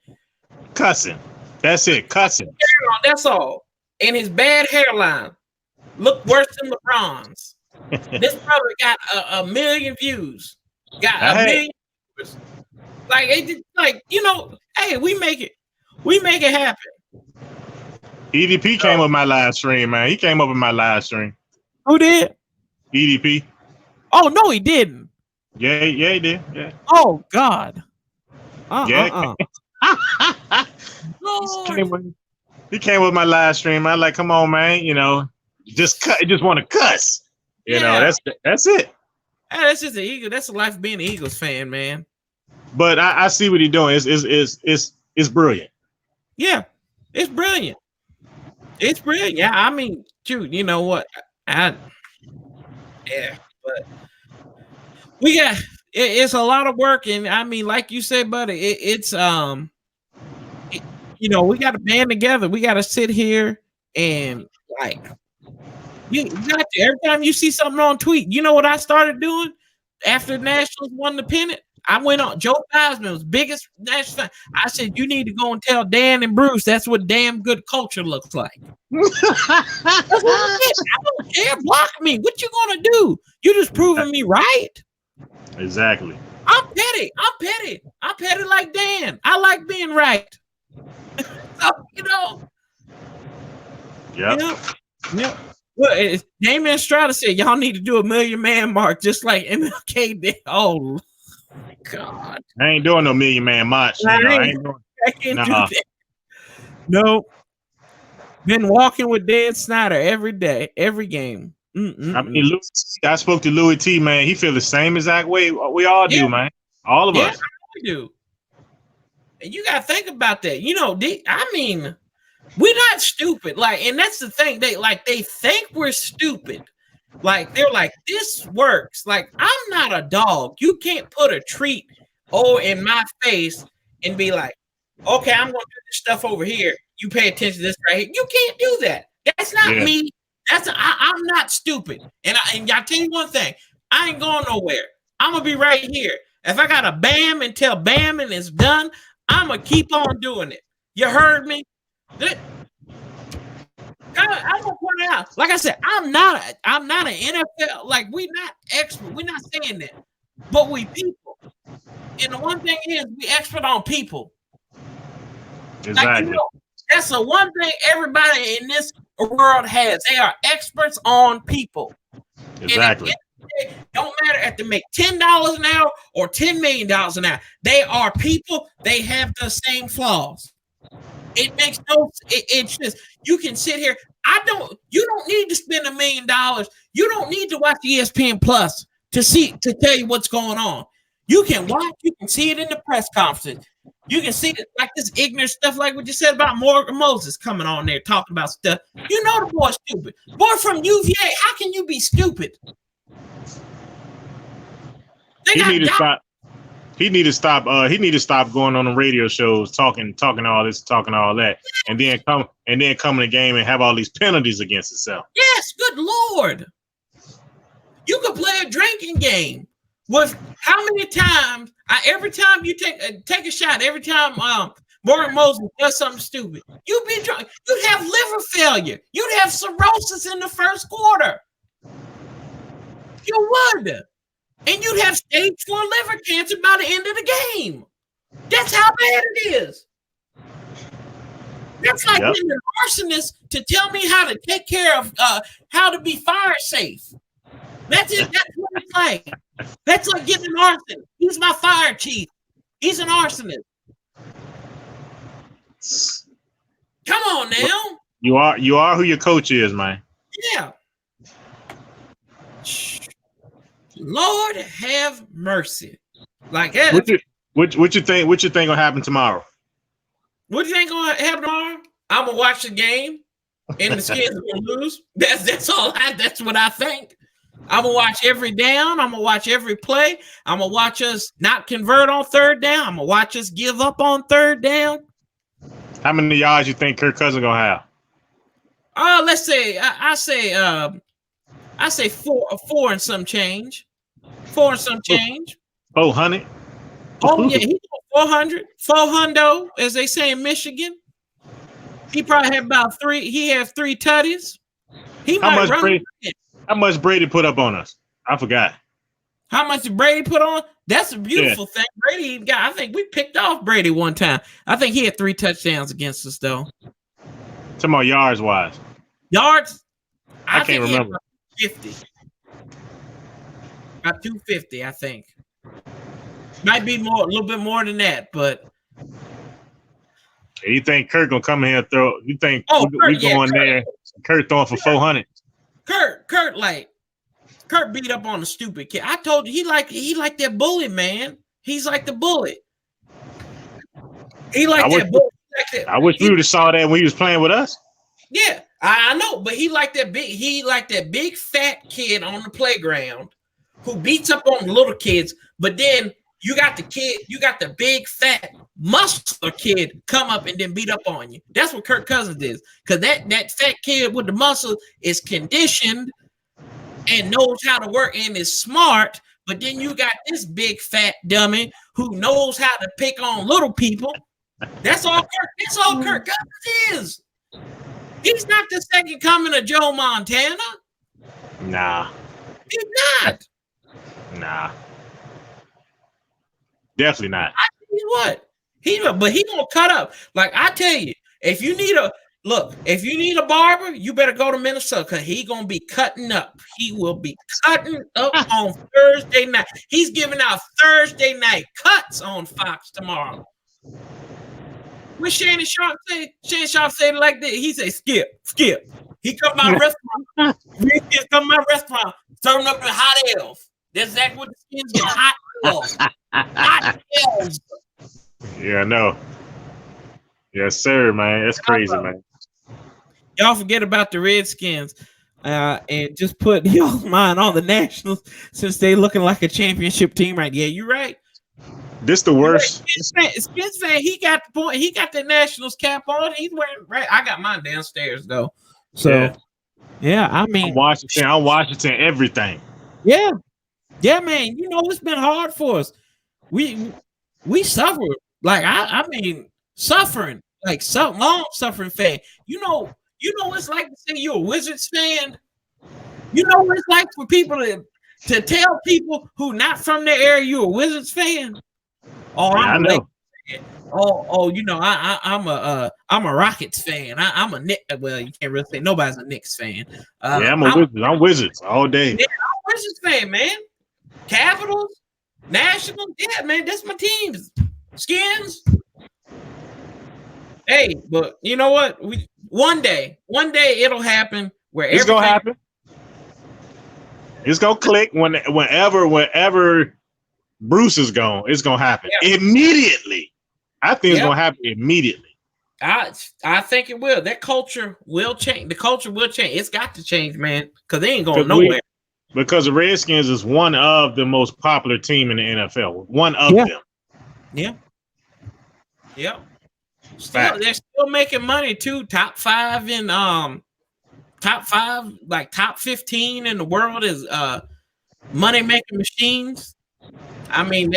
Cussing. That's it. Cussing. That's all. And his bad hairline look worse than LeBron's. This brother got 1 million views. Got 1 million viewers. Hey, we make it happen. EDP came up my live stream, man. He came up in my live stream. Who did? EDP. Oh no, he didn't. Yeah, he did. Yeah. Oh God. He came with my live stream. I like, come on, man. Just want to cuss. That's it. Hey, that's just the Eagle. That's the life of being an Eagles fan, man. But I see what he's doing. It's brilliant. Yeah, it's brilliant. It's brilliant. Yeah, I mean, dude, you know what? But we got it's a lot of work, and I mean, like you said, buddy, it's we got to band together. We got to sit here and you got to, every time you see something on tweet, you know what I started doing after the Nationals won the pennant? I went on Joe Theismann was biggest National fan. I said, you need to go and tell Dan and Bruce that's what damn good culture looks like. I don't care. Block me. What you gonna do? You just proving me right. Exactly. I'm petty like Dan. I like being right. Yeah. Well, Damon Estrada said y'all need to do a 1 million man mark just like MLK did. Oh my God. I ain't doing no 1 million man march. I can't do that. No. Been walking with Dan Snyder every day, every game. I mean, I spoke to Louis T, man. He feel the same exact way we all do, man. All of us. We do. And you got to think about that. I mean, we're not stupid. And that's the thing. They think we're stupid. They're like, this works. I'm not a dog. You can't put a treat in my face and be like, okay, I'm going to do this stuff over here. You pay attention to this right here. You can't do that. That's not me. I'm not stupid. And I'll tell you one thing. I ain't going nowhere. I'm going to be right here. If I gotta bam until bam and it's done, I'm gonna keep on doing it. You heard me? I want to point out, like I said, I'm not an NFL. Like we're not expert. We're not saying that, but we people. And the one thing is, we expert on people. Exactly. Like, that's the one thing everybody in this world has. They are experts on people. Exactly. And don't matter if they make $10 an hour or $10 million an hour. They are people. They have the same flaws. It makes no. It's just you can sit here. You don't need to spend $1 million. You don't need to watch ESPN Plus to tell you what's going on. You can watch. You can see it in the press conference. You can see it like this ignorant stuff, like what you said about Morgan Moses coming on there talking about stuff. You know the boy's stupid. Boy from UVA. How can you be stupid? He need to stop. He need to stop. He need to stop going on the radio shows, talking all this, talking all that, and then come in the game and have all these penalties against himself. Yes, good Lord. You could play a drinking game with how many times? Every time you take a shot, every time Morgan Moses does something stupid, you'd be drunk. You'd have liver failure. You'd have cirrhosis in the first quarter. You would. And you'd have stage 4 liver cancer by the end of the game. That's how bad it is. That's like getting an arsonist to tell me how to take care of how to be fire safe. That's it. That's what it's like. That's like getting an arsonist. He's my fire chief. He's an arsonist. Come on now. You are who your coach is, man. Yeah. Lord have mercy. Like what you think gonna happen tomorrow? What you think gonna happen tomorrow? I'm gonna watch the game and the Skins are gonna lose. That's all. That's what I think. I'm gonna watch every down. I'm gonna watch every play. I'm gonna watch us not convert on third down. I'm gonna watch us give up on third down. How many yards you think Kirk Cousins gonna have? Let's say I say four and some change. 4 and some change. 400. Oh yeah, he's 400. 400, as they say in Michigan. He probably had about 3. He had 3 tutties. He might run. How much Brady put up on us? I forgot. How much did Brady put on? That's a beautiful thing. Brady got. I think we picked off Brady one time. I think he had 3 touchdowns against us though. Talking about yards wise. Yards. I can't remember. 50. About 250, I think. Might be more, a little bit more than that, but. You think Kirk gonna come in here and throw? You think we going there? Kirk throwing for 400. Kirk beat up on the stupid kid. I told you he like that bully, man. He's like the bully. He like that bully. I wish we would have saw that when he was playing with us. Yeah, I know, but he like that big fat kid on the playground who beats up on the little kids, but then you got the big fat muscular kid come up and then beat up on you. That's what Kirk Cousins is. Because that fat kid with the muscle is conditioned and knows how to work and is smart, but then you got this big fat dummy who knows how to pick on little people. That's all Kirk Cousins is. He's not the second coming of Joe Montana. Nah. He's not. Nah. Definitely not. I tell you what. But he gonna cut up. Like I tell you, if you need a barber, you better go to Minnesota because he gonna be cutting up. He will be cutting up on Thursday night. He's giving out Thursday night cuts on Fox tomorrow. What Shannon Sharp say? Shannon Sharp said it like this. He said, skip. He come to my restaurant. Redskins come to my restaurant, serving up the hot elves. That's exactly what the Skins get, hot elves. Hot elves. Yeah, I know. Yes, sir, man. That's crazy, man. Y'all forget about the Redskins and just put y'all's mind on the Nationals since they looking like a championship team right. Yeah, you're right. This the worst. Skins fan, he got the point. He got the Nationals cap on. He's wearing right. I got mine downstairs though. So yeah, I mean I'm Washington everything. Yeah, man. You know it's been hard for us. we suffer. Like I mean, suffering. Like some long suffering fan. You know what it's like to say you're a Wizards fan. You know what it's like for people to tell people who not from the area you're a Wizards fan. Oh, I know. I'm a Rockets fan. I'm a Knicks. Well, you can't really say nobody's a Knicks fan. I'm a Wizards. I'm Wizards all day. Yeah, I'm a Wizards fan, man. Capitals, National, yeah, man, that's my teams. Skins. Hey, but you know what? One day it'll happen where it's gonna happen. It's gonna click whenever Bruce is gone. It's gonna happen immediately. I think it's gonna happen immediately. I think it will. That culture will change. The culture will change. It's got to change, man, because they ain't going nowhere. Because the Redskins is one of the most popular team in the NFL. One of them. Yeah. Yep. They're still making money too. Top 15 in the world is money making machines. I mean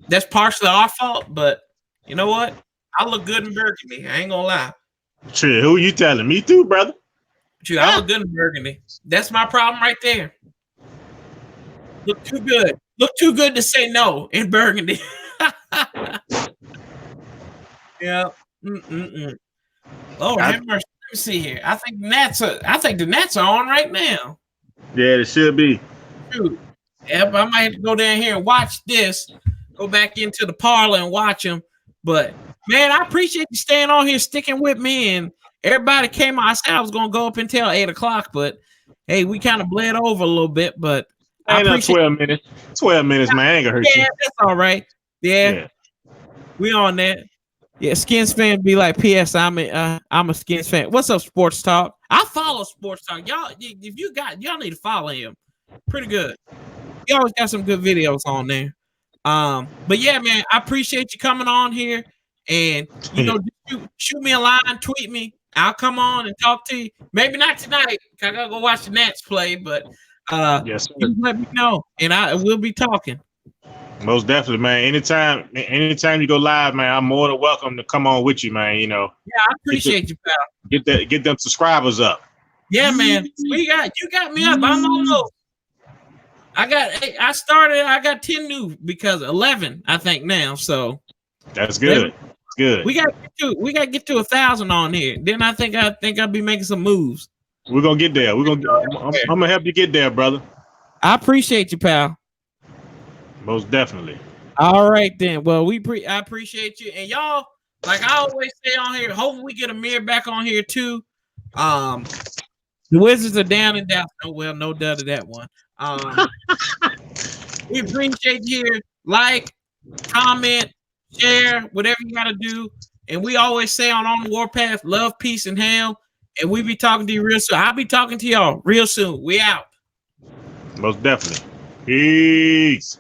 that's partially our fault, but you know what? I look good in burgundy. I ain't gonna lie. True. Who you telling? Me too, brother. True. I look good in burgundy. That's my problem right there. Look too good. Look too good to say no in burgundy. Yeah. Oh, let me see here. I think the Nets are on right now. Yeah, it should be. Dude, yep, I might have to go down here and watch this. Go back into the parlor and watch them. But man, I appreciate you staying on here, sticking with me. And everybody came out. I said I was gonna go up until 8:00, but hey, we kind of bled over a little bit. But I appreciate 12 minutes. 12 minutes, man. I ain't gonna hurt you. Yeah, that's all right. Yeah. We on that. Yeah, Skins fan be like, P.S. I'm a Skins fan. What's up, Sports Talk? I follow Sports Talk. Y'all, if y'all need to follow him. Pretty good. He always got some good videos on there. But yeah, man, I appreciate you coming on here. And shoot me a line, tweet me. I'll come on and talk to you. Maybe not tonight, because I gotta go watch the Nats play, but yes, you let me know, and I will be talking. Most definitely, man. Anytime you go live, man, I'm more than welcome to come on with you, man. You know. Yeah, I appreciate you, pal. Get them subscribers up. Yeah, man. You got me up. I'm almost. I got 10 new because 11, I think now. So that's good. That's good. We got to get to 1,000 on here. Then I think I'll be making some moves. We're gonna get there. I'm gonna help you get there, brother. I appreciate you, pal. Most definitely. All right then. Well, I appreciate you, and y'all. Like I always say on here, hopefully we get Amir back on here too. The Wizards are down and down. Oh well, no doubt of that one. We appreciate you here. Like, comment, share, whatever you gotta do. And we always say on the Warpath, love, peace, and hell. And we be talking to you real soon. I'll be talking to y'all real soon. We out. Most definitely. Peace.